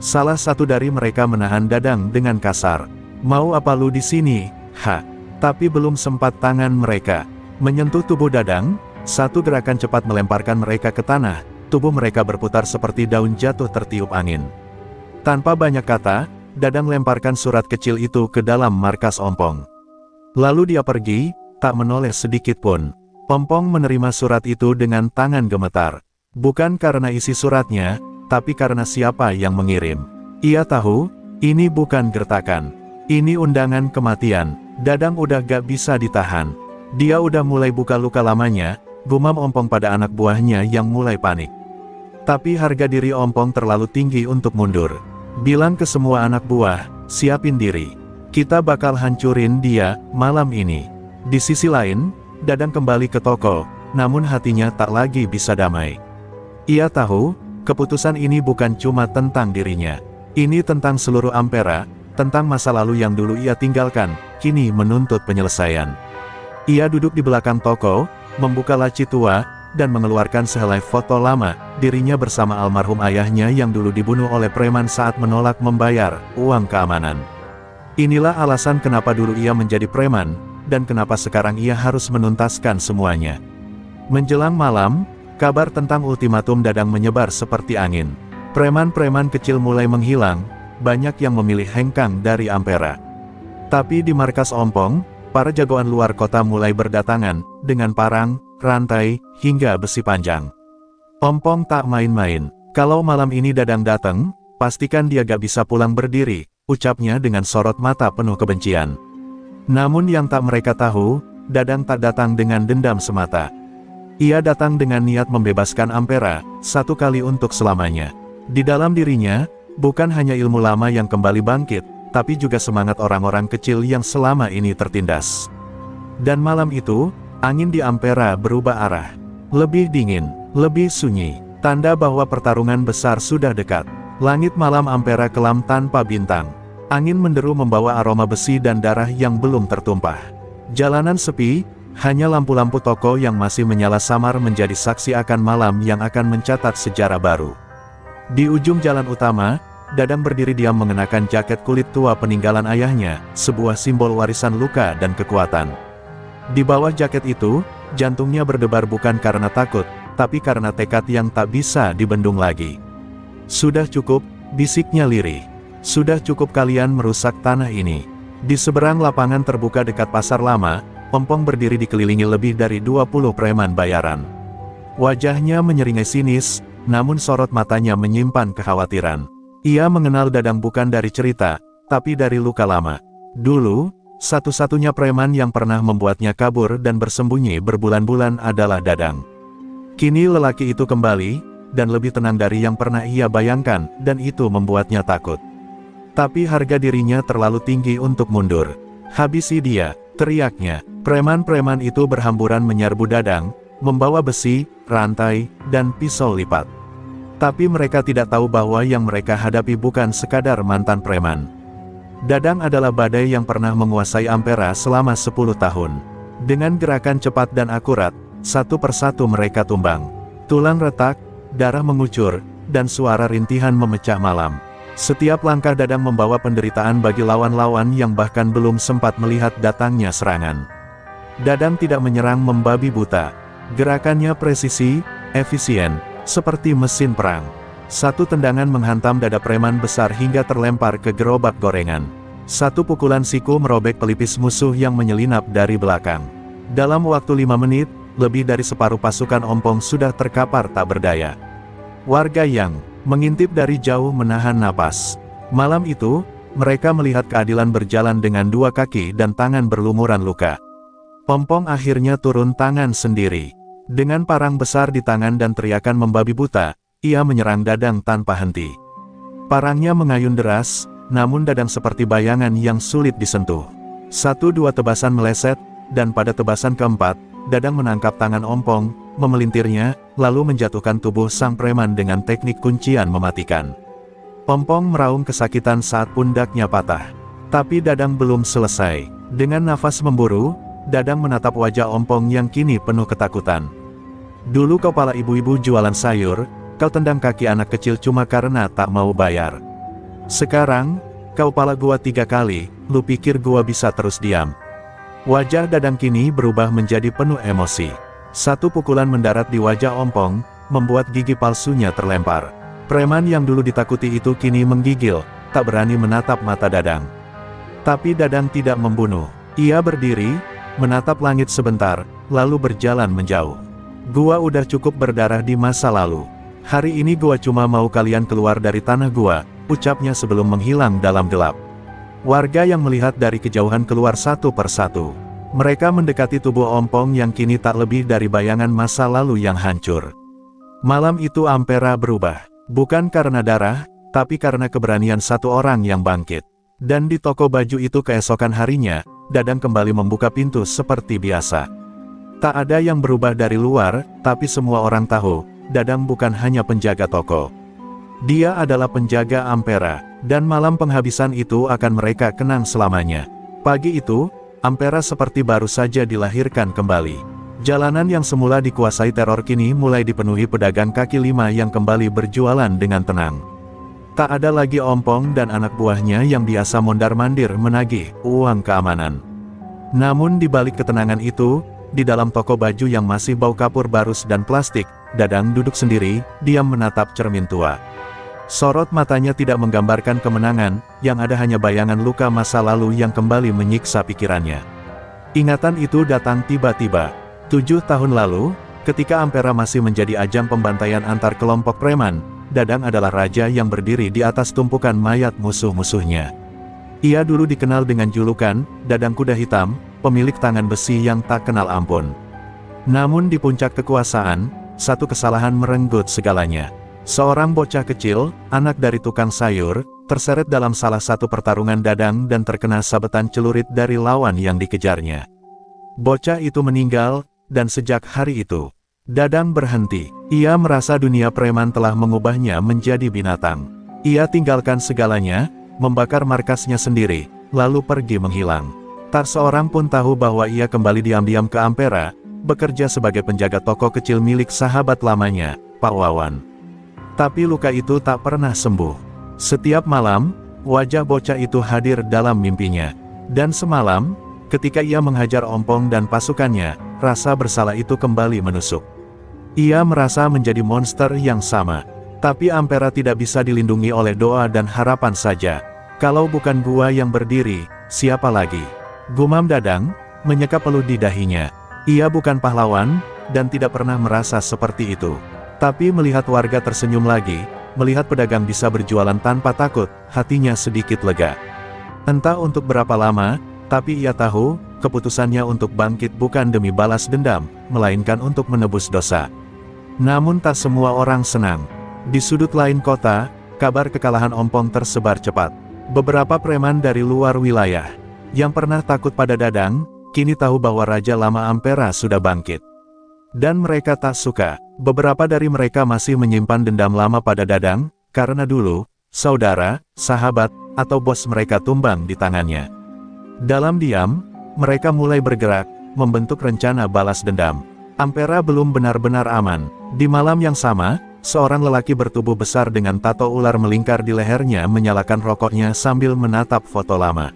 Salah satu dari mereka menahan Dadang dengan kasar. "Mau apa lu di sini, ha?" Tapi belum sempat tangan mereka menyentuh tubuh Dadang, satu gerakan cepat melemparkan mereka ke tanah, tubuh mereka berputar seperti daun jatuh tertiup angin. Tanpa banyak kata, Dadang lemparkan surat kecil itu ke dalam markas Ompong. Lalu dia pergi, tak menoleh sedikit pun. Ompong menerima surat itu dengan tangan gemetar. Bukan karena isi suratnya, tapi karena siapa yang mengirim. Ia tahu, ini bukan gertakan. Ini undangan kematian. Dadang udah gak bisa ditahan. Dia udah mulai buka luka lamanya, gumam Ompong pada anak buahnya yang mulai panik. Tapi harga diri Ompong terlalu tinggi untuk mundur. Bilang ke semua anak buah, siapin diri. Kita bakal hancurin dia, malam ini. Di sisi lain, Dadang kembali ke toko, namun hatinya tak lagi bisa damai. Ia tahu, keputusan ini bukan cuma tentang dirinya. Ini tentang seluruh Ampera, tentang masa lalu yang dulu ia tinggalkan, kini menuntut penyelesaian. Ia duduk di belakang toko, membuka laci tua, dan mengeluarkan sehelai foto lama, dirinya bersama almarhum ayahnya yang dulu dibunuh oleh preman saat menolak membayar uang keamanan. Inilah alasan kenapa dulu ia menjadi preman, dan kenapa sekarang ia harus menuntaskan semuanya. Menjelang malam, kabar tentang ultimatum Dadang menyebar seperti angin. Preman-preman kecil mulai menghilang, banyak yang memilih hengkang dari Ampera. Tapi di markas Ompong, para jagoan luar kota mulai berdatangan, dengan parang, rantai, hingga besi panjang. Ompong tak main-main. Kalau malam ini Dadang datang, pastikan dia gak bisa pulang berdiri, ucapnya dengan sorot mata penuh kebencian. Namun yang tak mereka tahu, Dadang tak datang dengan dendam semata. Ia datang dengan niat membebaskan Ampera, satu kali untuk selamanya. Di dalam dirinya, bukan hanya ilmu lama yang kembali bangkit, tapi juga semangat orang-orang kecil yang selama ini tertindas. Dan malam itu, angin di Ampera berubah arah. Lebih dingin, lebih sunyi, tanda bahwa pertarungan besar sudah dekat. Langit malam Ampera kelam tanpa bintang. Angin menderu membawa aroma besi dan darah yang belum tertumpah. Jalanan sepi, hanya lampu-lampu toko yang masih menyala samar menjadi saksi akan malam yang akan mencatat sejarah baru. Di ujung jalan utama, Dadang berdiri diam mengenakan jaket kulit tua peninggalan ayahnya, sebuah simbol warisan luka dan kekuatan. Di bawah jaket itu, jantungnya berdebar bukan karena takut, tapi karena tekad yang tak bisa dibendung lagi. Sudah cukup, bisiknya lirih. Sudah cukup kalian merusak tanah ini. Di seberang lapangan terbuka dekat pasar lama, Ompong berdiri dikelilingi lebih dari 20 preman bayaran. Wajahnya menyeringai sinis, namun sorot matanya menyimpan kekhawatiran. Ia mengenal Dadang bukan dari cerita, tapi dari luka lama. Dulu, satu-satunya preman yang pernah membuatnya kabur dan bersembunyi berbulan-bulan adalah Dadang. Kini lelaki itu kembali, dan lebih tenang dari yang pernah ia bayangkan, dan itu membuatnya takut. Tapi harga dirinya terlalu tinggi untuk mundur. Habisi dia, teriaknya. Preman-preman itu berhamburan menyerbu Dadang, membawa besi, rantai, dan pisau lipat. Tapi mereka tidak tahu bahwa yang mereka hadapi bukan sekadar mantan preman. Dadang adalah badai yang pernah menguasai Ampera selama 10 tahun. Dengan gerakan cepat dan akurat, satu persatu mereka tumbang. Tulang retak, darah mengucur, dan suara rintihan memecah malam. Setiap langkah Dadang membawa penderitaan bagi lawan-lawan yang bahkan belum sempat melihat datangnya serangan. Dadang tidak menyerang membabi buta. Gerakannya presisi, efisien, seperti mesin perang. Satu tendangan menghantam dada preman besar hingga terlempar ke gerobak gorengan. Satu pukulan siku merobek pelipis musuh yang menyelinap dari belakang. Dalam waktu 5 menit, lebih dari separuh pasukan Ompong sudah terkapar tak berdaya. Warga yang mengintip dari jauh menahan napas. Malam itu, mereka melihat keadilan berjalan dengan 2 kaki dan tangan berlumuran luka. Ompong akhirnya turun tangan sendiri. Dengan parang besar di tangan dan teriakan membabi buta, ia menyerang Dadang tanpa henti. Parangnya mengayun deras, namun Dadang seperti bayangan yang sulit disentuh. 1-2 tebasan meleset, dan pada tebasan keempat, Dadang menangkap tangan Ompong, memelintirnya, lalu menjatuhkan tubuh sang preman dengan teknik kuncian mematikan. Ompong meraung kesakitan saat pundaknya patah. Tapi Dadang belum selesai. Dengan nafas memburu, Dadang menatap wajah Ompong yang kini penuh ketakutan. Dulu kau pala ibu-ibu jualan sayur, kau tendang kaki anak kecil cuma karena tak mau bayar. Sekarang, kau pala gua 3 kali, lu pikir gua bisa terus diam? Wajah Dadang kini berubah menjadi penuh emosi. Satu pukulan mendarat di wajah Ompong, membuat gigi palsunya terlempar. Preman yang dulu ditakuti itu kini menggigil, tak berani menatap mata Dadang. Tapi Dadang tidak membunuh. Ia berdiri, menatap langit sebentar, lalu berjalan menjauh. Gua udah cukup berdarah di masa lalu. Hari ini gua cuma mau kalian keluar dari tanah gua, ucapnya sebelum menghilang dalam gelap. Warga yang melihat dari kejauhan keluar satu persatu. Mereka mendekati tubuh Ompong yang kini tak lebih dari bayangan masa lalu yang hancur. Malam itu Ampera berubah. Bukan karena darah, tapi karena keberanian satu orang yang bangkit. Dan di toko baju itu keesokan harinya, Dadang kembali membuka pintu seperti biasa. Tak ada yang berubah dari luar, tapi semua orang tahu, Dadang bukan hanya penjaga toko. Dia adalah penjaga Ampera, dan malam penghabisan itu akan mereka kenang selamanya. Pagi itu, Ampera seperti baru saja dilahirkan kembali. Jalanan yang semula dikuasai teror kini mulai dipenuhi pedagang kaki lima yang kembali berjualan dengan tenang. Tak ada lagi Ompong dan anak buahnya yang biasa mondar-mandir menagih uang keamanan. Namun di balik ketenangan itu, di dalam toko baju yang masih bau kapur barus dan plastik, Dadang duduk sendiri, diam menatap cermin tua. Sorot matanya tidak menggambarkan kemenangan, yang ada hanya bayangan luka masa lalu yang kembali menyiksa pikirannya. Ingatan itu datang tiba-tiba. 7 tahun lalu, ketika Ampera masih menjadi ajang pembantaian antar kelompok preman, Dadang adalah raja yang berdiri di atas tumpukan mayat musuh-musuhnya. Ia dulu dikenal dengan julukan, Dadang Kuda Hitam, pemilik tangan besi yang tak kenal ampun. Namun di puncak kekuasaan, satu kesalahan merenggut segalanya. Seorang bocah kecil, anak dari tukang sayur, terseret dalam salah satu pertarungan Dadang dan terkena sabetan celurit dari lawan yang dikejarnya. Bocah itu meninggal, dan sejak hari itu, Dadang berhenti. Ia merasa dunia preman telah mengubahnya menjadi binatang. Ia tinggalkan segalanya, membakar markasnya sendiri, lalu pergi menghilang. Tak seorang pun tahu bahwa ia kembali diam-diam ke Ampera, bekerja sebagai penjaga toko kecil milik sahabat lamanya, Pak Wawan. Tapi luka itu tak pernah sembuh. Setiap malam, wajah bocah itu hadir dalam mimpinya. Dan semalam, ketika ia menghajar Ompong dan pasukannya, rasa bersalah itu kembali menusuk. Ia merasa menjadi monster yang sama. Tapi Ampera tidak bisa dilindungi oleh doa dan harapan saja. Kalau bukan gua yang berdiri, siapa lagi? Gumam Dadang, menyeka peluh di dahinya. Ia bukan pahlawan, dan tidak pernah merasa seperti itu. Tapi melihat warga tersenyum lagi, melihat pedagang bisa berjualan tanpa takut, hatinya sedikit lega. Entah untuk berapa lama, tapi ia tahu, keputusannya untuk bangkit bukan demi balas dendam, melainkan untuk menebus dosa. Namun tak semua orang senang. Di sudut lain kota, kabar kekalahan Ompong tersebar cepat. Beberapa preman dari luar wilayah, yang pernah takut pada Dadang, kini tahu bahwa Raja Lama Ampera sudah bangkit. Dan mereka tak suka, beberapa dari mereka masih menyimpan dendam lama pada Dadang, karena dulu, saudara, sahabat, atau bos mereka tumbang di tangannya. Dalam diam, mereka mulai bergerak, membentuk rencana balas dendam. Ampera belum benar-benar aman. Di malam yang sama, seorang lelaki bertubuh besar dengan tato ular melingkar di lehernya menyalakan rokoknya sambil menatap foto lama.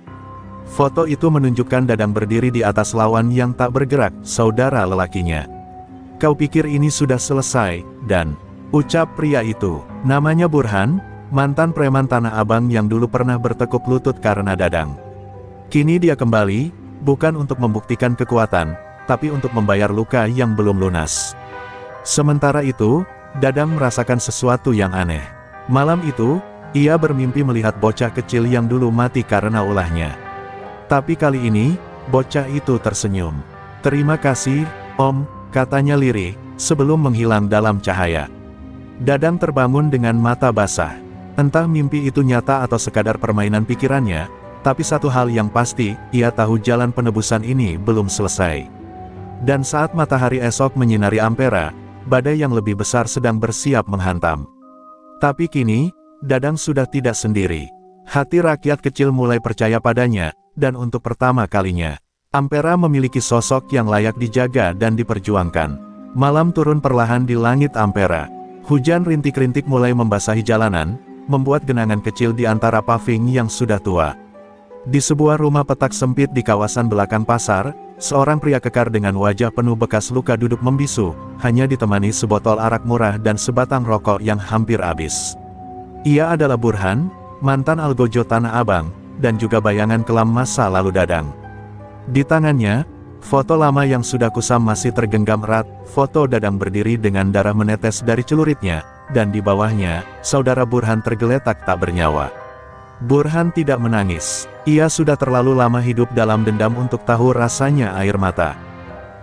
Foto itu menunjukkan Dadang berdiri di atas lawan yang tak bergerak, saudara lelakinya. Kau pikir ini sudah selesai, dan ucap pria itu, namanya Burhan, mantan preman Tanah Abang yang dulu pernah bertekuk lutut karena Dadang. Kini dia kembali, bukan untuk membuktikan kekuatan, tapi untuk membayar luka yang belum lunas. Sementara itu, Dadang merasakan sesuatu yang aneh. Malam itu, ia bermimpi melihat bocah kecil yang dulu mati karena ulahnya. Tapi kali ini, bocah itu tersenyum. "Terima kasih, Om," katanya lirih, sebelum menghilang dalam cahaya. Dadang terbangun dengan mata basah. Entah mimpi itu nyata atau sekadar permainan pikirannya, tapi satu hal yang pasti, ia tahu jalan penebusan ini belum selesai. Dan saat matahari esok menyinari Ampera, badai yang lebih besar sedang bersiap menghantam. Tapi kini, Dadang sudah tidak sendiri. Hati rakyat kecil mulai percaya padanya, dan untuk pertama kalinya, Ampera memiliki sosok yang layak dijaga dan diperjuangkan. Malam turun perlahan di langit Ampera. Hujan rintik-rintik mulai membasahi jalanan, membuat genangan kecil di antara paving yang sudah tua. Di sebuah rumah petak sempit di kawasan belakang pasar, seorang pria kekar dengan wajah penuh bekas luka duduk membisu, hanya ditemani sebotol arak murah dan sebatang rokok yang hampir habis. Ia adalah Burhan, mantan algojo Tanah Abang, dan juga bayangan kelam masa lalu Dadang. Di tangannya, foto lama yang sudah kusam masih tergenggam erat, foto Dadang berdiri dengan darah menetes dari celuritnya, dan di bawahnya, saudara Burhan tergeletak tak bernyawa. Burhan tidak menangis. Ia sudah terlalu lama hidup dalam dendam untuk tahu rasanya air mata.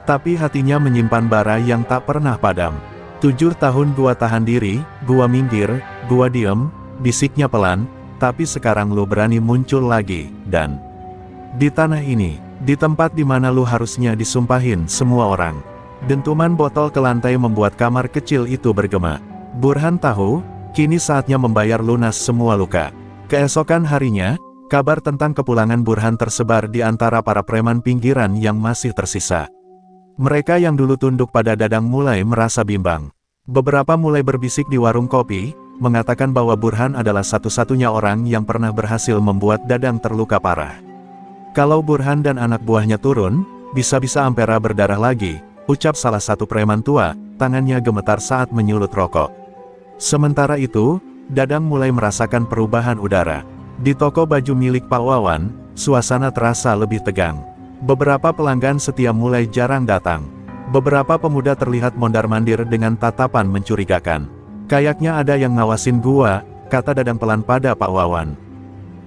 Tapi hatinya menyimpan bara yang tak pernah padam. 7 tahun gua tahan diri, gua minggir, gua diem, bisiknya pelan, tapi sekarang lu berani muncul lagi, dan di tanah ini, di tempat di mana lu harusnya disumpahin semua orang. Dentuman botol ke lantai membuat kamar kecil itu bergema. Burhan tahu, kini saatnya membayar lunas semua luka. Keesokan harinya, kabar tentang kepulangan Burhan tersebar di antara para preman pinggiran yang masih tersisa. Mereka yang dulu tunduk pada Dadang mulai merasa bimbang. Beberapa mulai berbisik di warung kopi, mengatakan bahwa Burhan adalah satu-satunya orang yang pernah berhasil membuat Dadang terluka parah. Kalau Burhan dan anak buahnya turun, bisa-bisa Ampera berdarah lagi, ucap salah satu preman tua, tangannya gemetar saat menyulut rokok. Sementara itu, Dadang mulai merasakan perubahan udara. Di toko baju milik Pak Wawan, suasana terasa lebih tegang. Beberapa pelanggan setia mulai jarang datang. Beberapa pemuda terlihat mondar-mandir dengan tatapan mencurigakan. Kayaknya ada yang ngawasin gua, kata Dadang pelan pada Pak Wawan.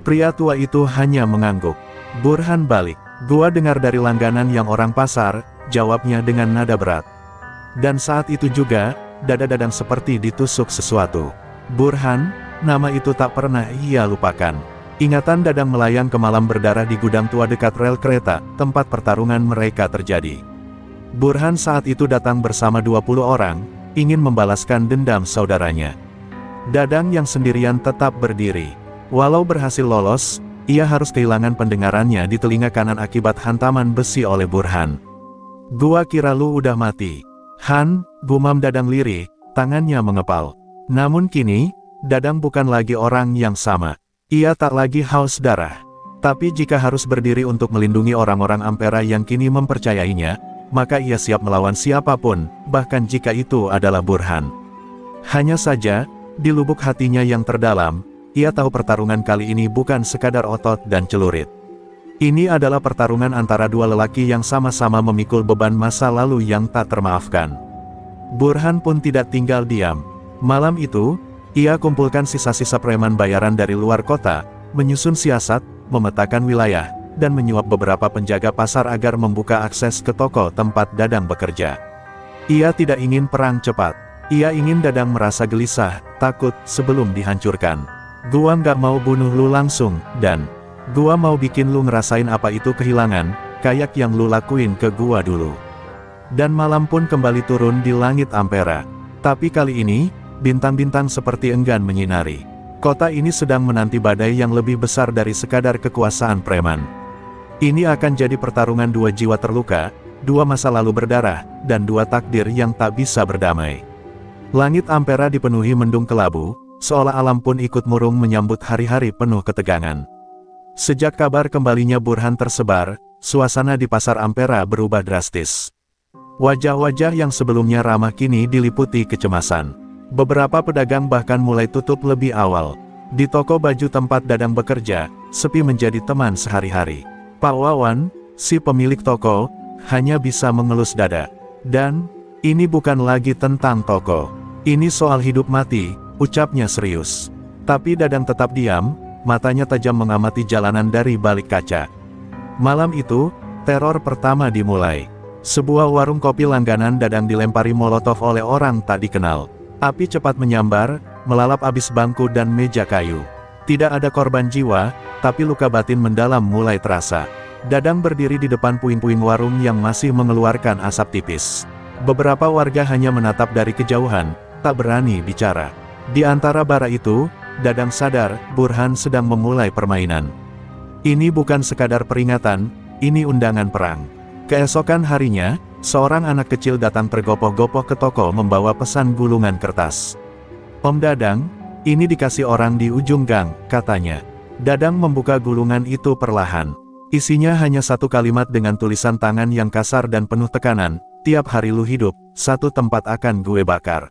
Pria tua itu hanya mengangguk. Burhan balik. Gua dengar dari langganan yang orang pasar, jawabnya dengan nada berat. Dan saat itu juga, dada Dadang seperti ditusuk sesuatu. Burhan, nama itu tak pernah ia lupakan. Ingatan Dadang melayang ke malam berdarah di gudang tua dekat rel kereta, tempat pertarungan mereka terjadi. Burhan saat itu datang bersama 20 orang, ingin membalaskan dendam saudaranya. Dadang yang sendirian tetap berdiri. Walau berhasil lolos, ia harus kehilangan pendengarannya di telinga kanan akibat hantaman besi oleh Burhan. Gua kira lu udah mati. Han, gumam Dadang lirih, tangannya mengepal. Namun kini, Dadang bukan lagi orang yang sama. Ia tak lagi haus darah. Tapi jika harus berdiri untuk melindungi orang-orang Ampera yang kini mempercayainya, maka ia siap melawan siapapun, bahkan jika itu adalah Burhan. Hanya saja, di lubuk hatinya yang terdalam, ia tahu pertarungan kali ini bukan sekadar otot dan celurit. Ini adalah pertarungan antara dua lelaki yang sama-sama memikul beban masa lalu yang tak termaafkan. Burhan pun tidak tinggal diam. Malam itu, ia kumpulkan sisa-sisa preman bayaran dari luar kota, menyusun siasat, memetakan wilayah, dan menyuap beberapa penjaga pasar agar membuka akses ke toko tempat Dadang bekerja. Ia tidak ingin perang cepat. Ia ingin Dadang merasa gelisah, takut, sebelum dihancurkan. Gua nggak mau bunuh lu langsung, dan gua mau bikin lu ngerasain apa itu kehilangan, kayak yang lu lakuin ke gua dulu. Dan malam pun kembali turun di langit Ampera. Tapi kali ini, bintang-bintang seperti enggan menyinari. Kota ini sedang menanti badai yang lebih besar dari sekadar kekuasaan preman. Ini akan jadi pertarungan dua jiwa terluka, dua masa lalu berdarah, dan dua takdir yang tak bisa berdamai. Langit Ampera dipenuhi mendung kelabu, seolah alam pun ikut murung menyambut hari-hari penuh ketegangan. Sejak kabar kembalinya Burhan tersebar, suasana di pasar Ampera berubah drastis. Wajah-wajah yang sebelumnya ramah kini diliputi kecemasan. Beberapa pedagang bahkan mulai tutup lebih awal. Di toko baju tempat Dadang bekerja, sepi menjadi teman sehari-hari. Pak Wawan, si pemilik toko, hanya bisa mengelus dada. Dan, ini bukan lagi tentang toko. Ini soal hidup mati, ucapnya serius. Tapi Dadang tetap diam, matanya tajam mengamati jalanan dari balik kaca. Malam itu, teror pertama dimulai. Sebuah warung kopi langganan Dadang dilempari molotov oleh orang tak dikenal. Api cepat menyambar, melalap abis bangku dan meja kayu. Tidak ada korban jiwa, tapi luka batin mendalam mulai terasa. Dadang berdiri di depan puing-puing warung yang masih mengeluarkan asap tipis. Beberapa warga hanya menatap dari kejauhan, tak berani bicara. Di antara bara itu, Dadang sadar, Burhan sedang memulai permainan. Ini bukan sekadar peringatan, ini undangan perang. Keesokan harinya, seorang anak kecil datang tergopoh-gopoh ke toko membawa pesan gulungan kertas. Om Dadang, ini dikasih orang di ujung gang, katanya. Dadang membuka gulungan itu perlahan. Isinya hanya satu kalimat dengan tulisan tangan yang kasar dan penuh tekanan, tiap hari lu hidup, satu tempat akan gue bakar.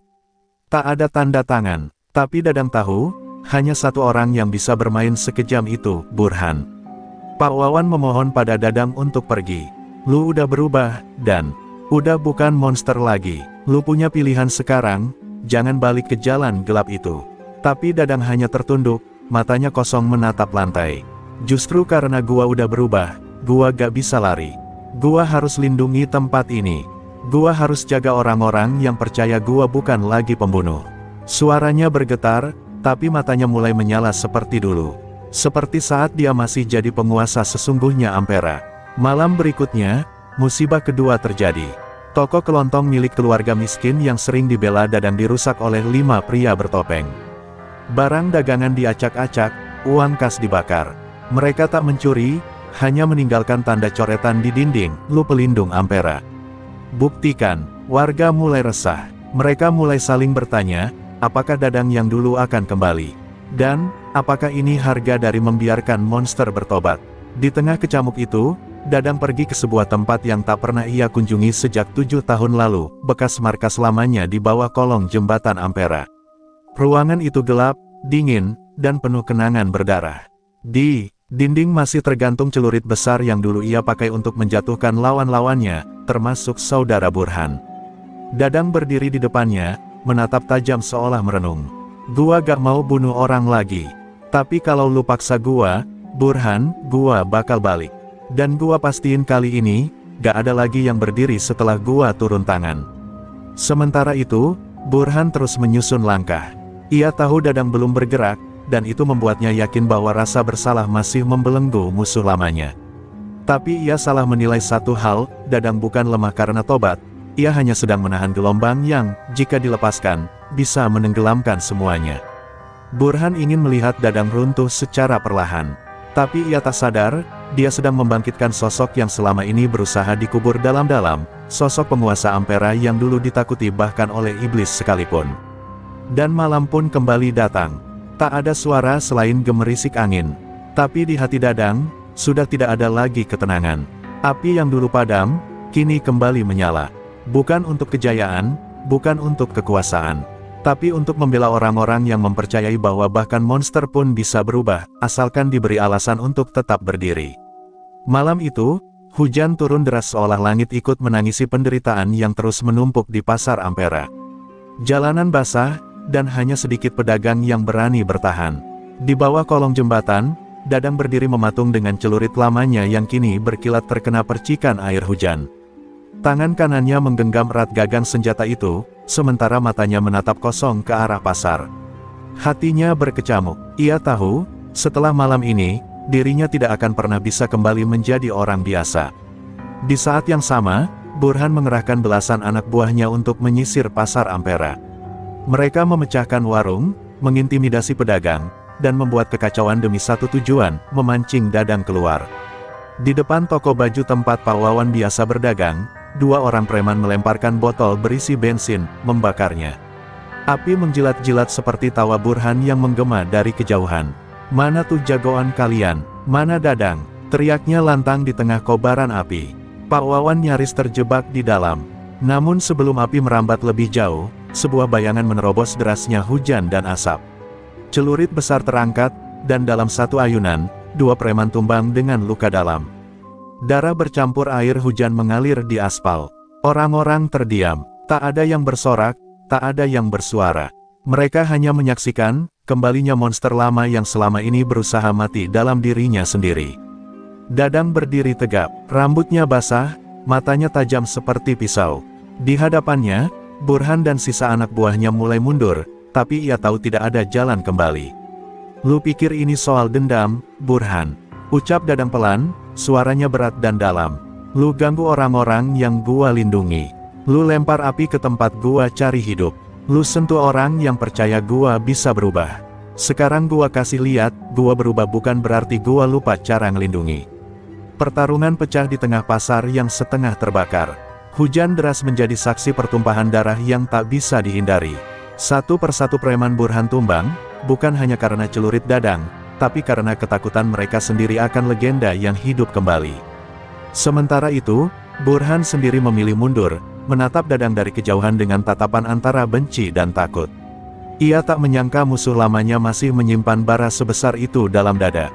Tak ada tanda tangan, tapi Dadang tahu, hanya satu orang yang bisa bermain sekejam itu, Burhan. Pak Wawan memohon pada Dadang untuk pergi. Lu udah berubah, dan udah bukan monster lagi. Lu punya pilihan sekarang, jangan balik ke jalan gelap itu. Tapi Dadang hanya tertunduk, matanya kosong menatap lantai. Justru karena gua udah berubah, gua gak bisa lari. Gua harus lindungi tempat ini. Gua harus jaga orang-orang yang percaya gua bukan lagi pembunuh. Suaranya bergetar, tapi matanya mulai menyala seperti dulu. Seperti saat dia masih jadi penguasa sesungguhnya Ampera. Malam berikutnya, musibah kedua terjadi. Toko kelontong milik keluarga miskin yang sering dibela Dadang dirusak oleh 5 pria bertopeng. Barang dagangan diacak-acak, uang kas dibakar. Mereka tak mencuri, hanya meninggalkan tanda coretan di dinding, "Lu pelindung Ampera. Buktikan." Warga mulai resah. Mereka mulai saling bertanya, apakah Dadang yang dulu akan kembali? Dan, apakah ini harga dari membiarkan monster bertobat? Di tengah kecamuk itu, Dadang pergi ke sebuah tempat yang tak pernah ia kunjungi sejak 7 tahun lalu, bekas markas lamanya di bawah kolong jembatan Ampera. Ruangan itu gelap, dingin, dan penuh kenangan berdarah. Di dinding masih tergantung celurit besar yang dulu ia pakai untuk menjatuhkan lawan-lawannya, termasuk saudara Burhan. Dadang berdiri di depannya, menatap tajam seolah merenung. "Gua gak mau bunuh orang lagi. Tapi kalau lu paksa gua, Burhan, gua bakal balik. Dan gua pastiin kali ini, gak ada lagi yang berdiri setelah gua turun tangan." Sementara itu, Burhan terus menyusun langkah. Ia tahu Dadang belum bergerak, dan itu membuatnya yakin bahwa rasa bersalah masih membelenggu musuh lamanya. Tapi ia salah menilai satu hal, Dadang bukan lemah karena tobat. Ia hanya sedang menahan gelombang yang, jika dilepaskan, bisa menenggelamkan semuanya. Burhan ingin melihat Dadang runtuh secara perlahan. Tapi ia tak sadar, dia sedang membangkitkan sosok yang selama ini berusaha dikubur dalam-dalam, sosok penguasa Ampera yang dulu ditakuti bahkan oleh iblis sekalipun. Dan malam pun kembali datang. Tak ada suara selain gemerisik angin. Tapi di hati Dadang, sudah tidak ada lagi ketenangan. Api yang dulu padam, kini kembali menyala. Bukan untuk kejayaan, bukan untuk kekuasaan. Tapi untuk membela orang-orang yang mempercayai bahwa bahkan monster pun bisa berubah, asalkan diberi alasan untuk tetap berdiri. Malam itu, hujan turun deras seolah langit ikut menangisi penderitaan yang terus menumpuk di pasar Ampera. Jalanan basah, dan hanya sedikit pedagang yang berani bertahan. Di bawah kolong jembatan, Dadang berdiri mematung dengan celurit lamanya yang kini berkilat terkena percikan air hujan. Tangan kanannya menggenggam erat gagang senjata itu, sementara matanya menatap kosong ke arah pasar. Hatinya berkecamuk. Ia tahu, setelah malam ini, dirinya tidak akan pernah bisa kembali menjadi orang biasa. Di saat yang sama, Burhan mengerahkan belasan anak buahnya untuk menyisir pasar Ampera. Mereka memecahkan warung, mengintimidasi pedagang, dan membuat kekacauan demi satu tujuan, memancing Dadang keluar. Di depan toko baju tempat Pak Wawan biasa berdagang, 2 orang preman melemparkan botol berisi bensin, membakarnya. Api menjilat-jilat seperti tawa Burhan yang menggema dari kejauhan. "Mana tuh jagoan kalian? Mana Dadang?" teriaknya lantang di tengah kobaran api. Pak Wawan nyaris terjebak di dalam. Namun sebelum api merambat lebih jauh, sebuah bayangan menerobos derasnya hujan dan asap. Celurit besar terangkat, dan dalam satu ayunan, 2 preman tumbang dengan luka dalam. Darah bercampur air hujan mengalir di aspal. Orang-orang terdiam. Tak ada yang bersorak, tak ada yang bersuara. Mereka hanya menyaksikan kembalinya monster lama yang selama ini berusaha mati dalam dirinya sendiri. Dadang berdiri tegap, rambutnya basah, matanya tajam seperti pisau. Di hadapannya, Burhan dan sisa anak buahnya mulai mundur, tapi ia tahu tidak ada jalan kembali. "Lu pikir ini soal dendam, Burhan?" ucap Dadang pelan, suaranya berat dan dalam. "Lu ganggu orang-orang yang gua lindungi. Lu lempar api ke tempat gua cari hidup. Lu sentuh orang yang percaya gua bisa berubah. Sekarang gua kasih lihat, gua berubah bukan berarti gua lupa cara ngelindungi." Pertarungan pecah di tengah pasar yang setengah terbakar. Hujan deras menjadi saksi pertumpahan darah yang tak bisa dihindari. Satu persatu preman Burhan tumbang, bukan hanya karena celurit Dadang, tapi karena ketakutan mereka sendiri akan legenda yang hidup kembali. Sementara itu, Burhan sendiri memilih mundur, menatap Dadang dari kejauhan dengan tatapan antara benci dan takut. Ia tak menyangka musuh lamanya masih menyimpan bara sebesar itu dalam dada.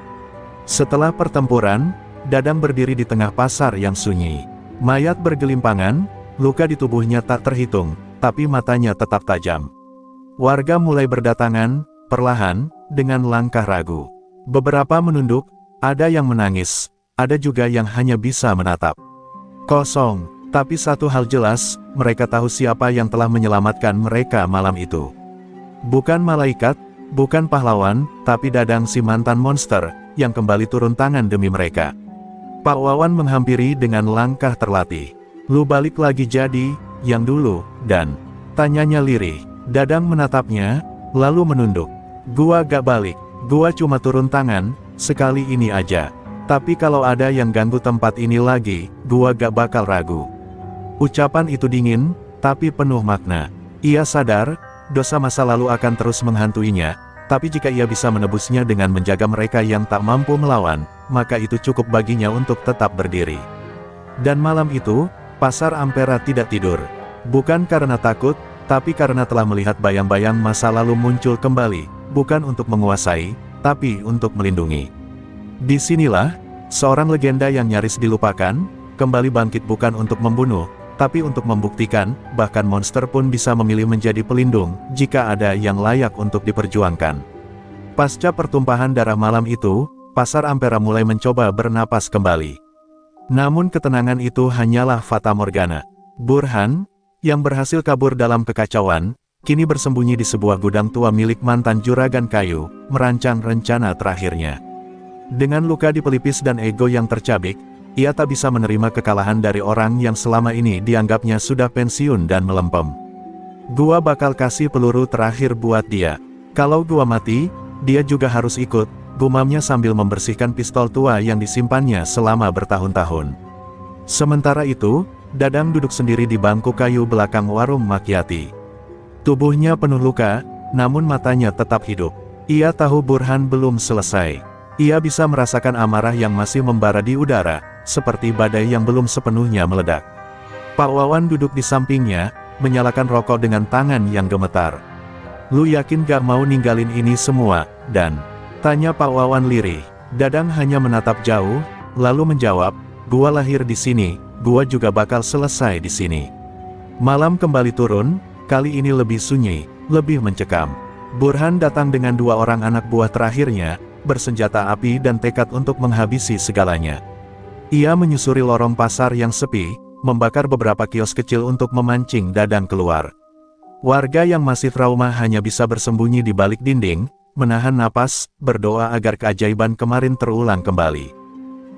Setelah pertempuran, Dadang berdiri di tengah pasar yang sunyi. Mayat bergelimpangan, luka di tubuhnya tak terhitung, tapi matanya tetap tajam. Warga mulai berdatangan, perlahan, dengan langkah ragu. Beberapa menunduk, ada yang menangis, ada juga yang hanya bisa menatap. Kosong, tapi satu hal jelas, mereka tahu siapa yang telah menyelamatkan mereka malam itu. Bukan malaikat, bukan pahlawan, tapi Dadang si mantan monster, yang kembali turun tangan demi mereka. Pak Wawan menghampiri dengan langkah terlatih. Lu balik lagi jadi, yang dulu, dan tanyanya lirih. Dadang menatapnya, lalu menunduk. Gua gak balik, gua cuma turun tangan, sekali ini aja. Tapi kalau ada yang ganggu tempat ini lagi, gua gak bakal ragu. Ucapan itu dingin, tapi penuh makna. Ia sadar, dosa masa lalu akan terus menghantuinya, tapi jika ia bisa menebusnya dengan menjaga mereka yang tak mampu melawan, maka itu cukup baginya untuk tetap berdiri. Dan malam itu, Pasar Ampera tidak tidur. Bukan karena takut, tapi karena telah melihat bayang-bayang masa lalu muncul kembali, bukan untuk menguasai, tapi untuk melindungi. Disinilah, seorang legenda yang nyaris dilupakan, kembali bangkit bukan untuk membunuh, tapi untuk membuktikan, bahkan monster pun bisa memilih menjadi pelindung, jika ada yang layak untuk diperjuangkan. Pasca pertumpahan darah malam itu, Pasar Ampera mulai mencoba bernapas kembali. Namun ketenangan itu hanyalah fata morgana. Burhan, yang berhasil kabur dalam kekacauan, kini bersembunyi di sebuah gudang tua milik mantan juragan kayu, merancang rencana terakhirnya. Dengan luka di pelipis dan ego yang tercabik, ia tak bisa menerima kekalahan dari orang yang selama ini dianggapnya sudah pensiun dan melempem. Gua bakal kasih peluru terakhir buat dia. Kalau gua mati, dia juga harus ikut, gumamnya sambil membersihkan pistol tua yang disimpannya selama bertahun-tahun. Sementara itu, Dadang duduk sendiri di bangku kayu belakang warung Makyati. Tubuhnya penuh luka, namun matanya tetap hidup. Ia tahu Burhan belum selesai. Ia bisa merasakan amarah yang masih membara di udara, seperti badai yang belum sepenuhnya meledak. Pak Wawan duduk di sampingnya, menyalakan rokok dengan tangan yang gemetar. Lu yakin gak mau ninggalin ini semua, Dan? Tanya Pak Wawan lirih. Dadang hanya menatap jauh, lalu menjawab, gua lahir di sini, gua juga bakal selesai di sini. Malam kembali turun, kali ini lebih sunyi, lebih mencekam. Burhan datang dengan dua orang anak buah terakhirnya, bersenjata api dan tekad untuk menghabisi segalanya. Ia menyusuri lorong pasar yang sepi, membakar beberapa kios kecil untuk memancing Dadang keluar. Warga yang masih trauma hanya bisa bersembunyi di balik dinding, menahan napas, berdoa agar keajaiban kemarin terulang kembali.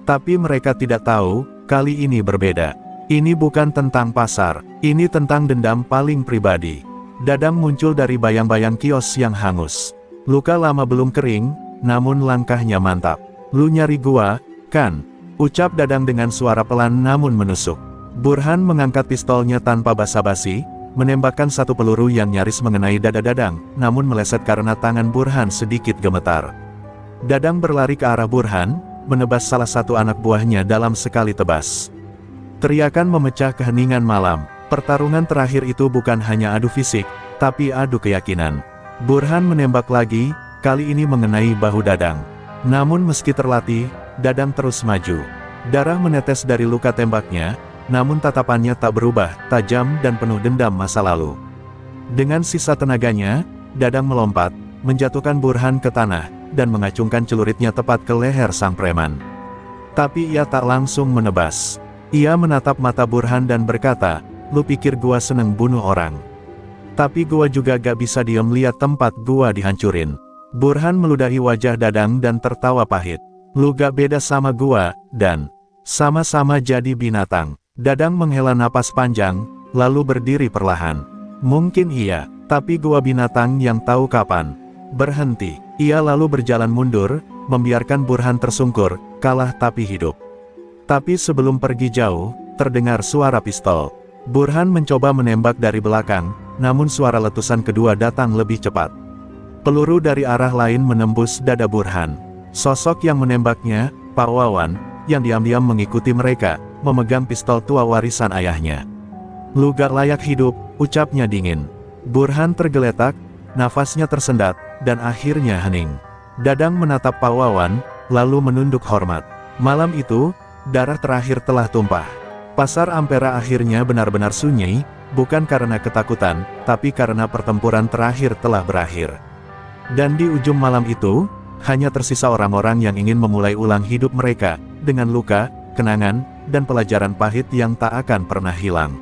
Tapi mereka tidak tahu, kali ini berbeda. Ini bukan tentang pasar, ini tentang dendam paling pribadi. Dadang muncul dari bayang-bayang kios yang hangus. Luka lama belum kering, namun langkahnya mantap. Lu nyari gua, kan? Ucap Dadang dengan suara pelan namun menusuk. Burhan mengangkat pistolnya tanpa basa-basi, menembakkan satu peluru yang nyaris mengenai dada Dadang, namun meleset karena tangan Burhan sedikit gemetar. Dadang berlari ke arah Burhan, menebas salah satu anak buahnya dalam sekali tebas. Teriakan memecah keheningan malam. Pertarungan terakhir itu bukan hanya adu fisik, tapi adu keyakinan. Burhan menembak lagi, kali ini mengenai bahu Dadang. Namun meski terlatih, Dadang terus maju. Darah menetes dari luka tembaknya, namun tatapannya tak berubah, tajam dan penuh dendam masa lalu. Dengan sisa tenaganya, Dadang melompat, menjatuhkan Burhan ke tanah, dan mengacungkan celuritnya tepat ke leher sang preman. Tapi ia tak langsung menebas. Ia menatap mata Burhan dan berkata, lu pikir gua seneng bunuh orang? Tapi gua juga gak bisa diem lihat tempat gua dihancurin. Burhan meludahi wajah Dadang dan tertawa pahit. Lu gak beda sama gua, Dan. Sama-sama jadi binatang. Dadang menghela napas panjang, lalu berdiri perlahan. Mungkin iya, tapi gua binatang yang tahu kapan berhenti. Ia lalu berjalan mundur, membiarkan Burhan tersungkur, kalah tapi hidup. Tapi sebelum pergi jauh, terdengar suara pistol. Burhan mencoba menembak dari belakang, namun suara letusan kedua datang lebih cepat. Peluru dari arah lain menembus dada Burhan. Sosok yang menembaknya, Pak Wawan, yang diam-diam mengikuti mereka, memegang pistol tua warisan ayahnya. Lu gak layak hidup, ucapnya dingin. Burhan tergeletak, nafasnya tersendat, dan akhirnya hening. Dadang menatap Pak Wawan, lalu menunduk hormat. Malam itu, darah terakhir telah tumpah. Pasar Ampera akhirnya benar-benar sunyi, bukan karena ketakutan, tapi karena pertempuran terakhir telah berakhir. Dan di ujung malam itu, hanya tersisa orang-orang yang ingin memulai ulang hidup mereka, dengan luka, kenangan, dan pelajaran pahit yang tak akan pernah hilang.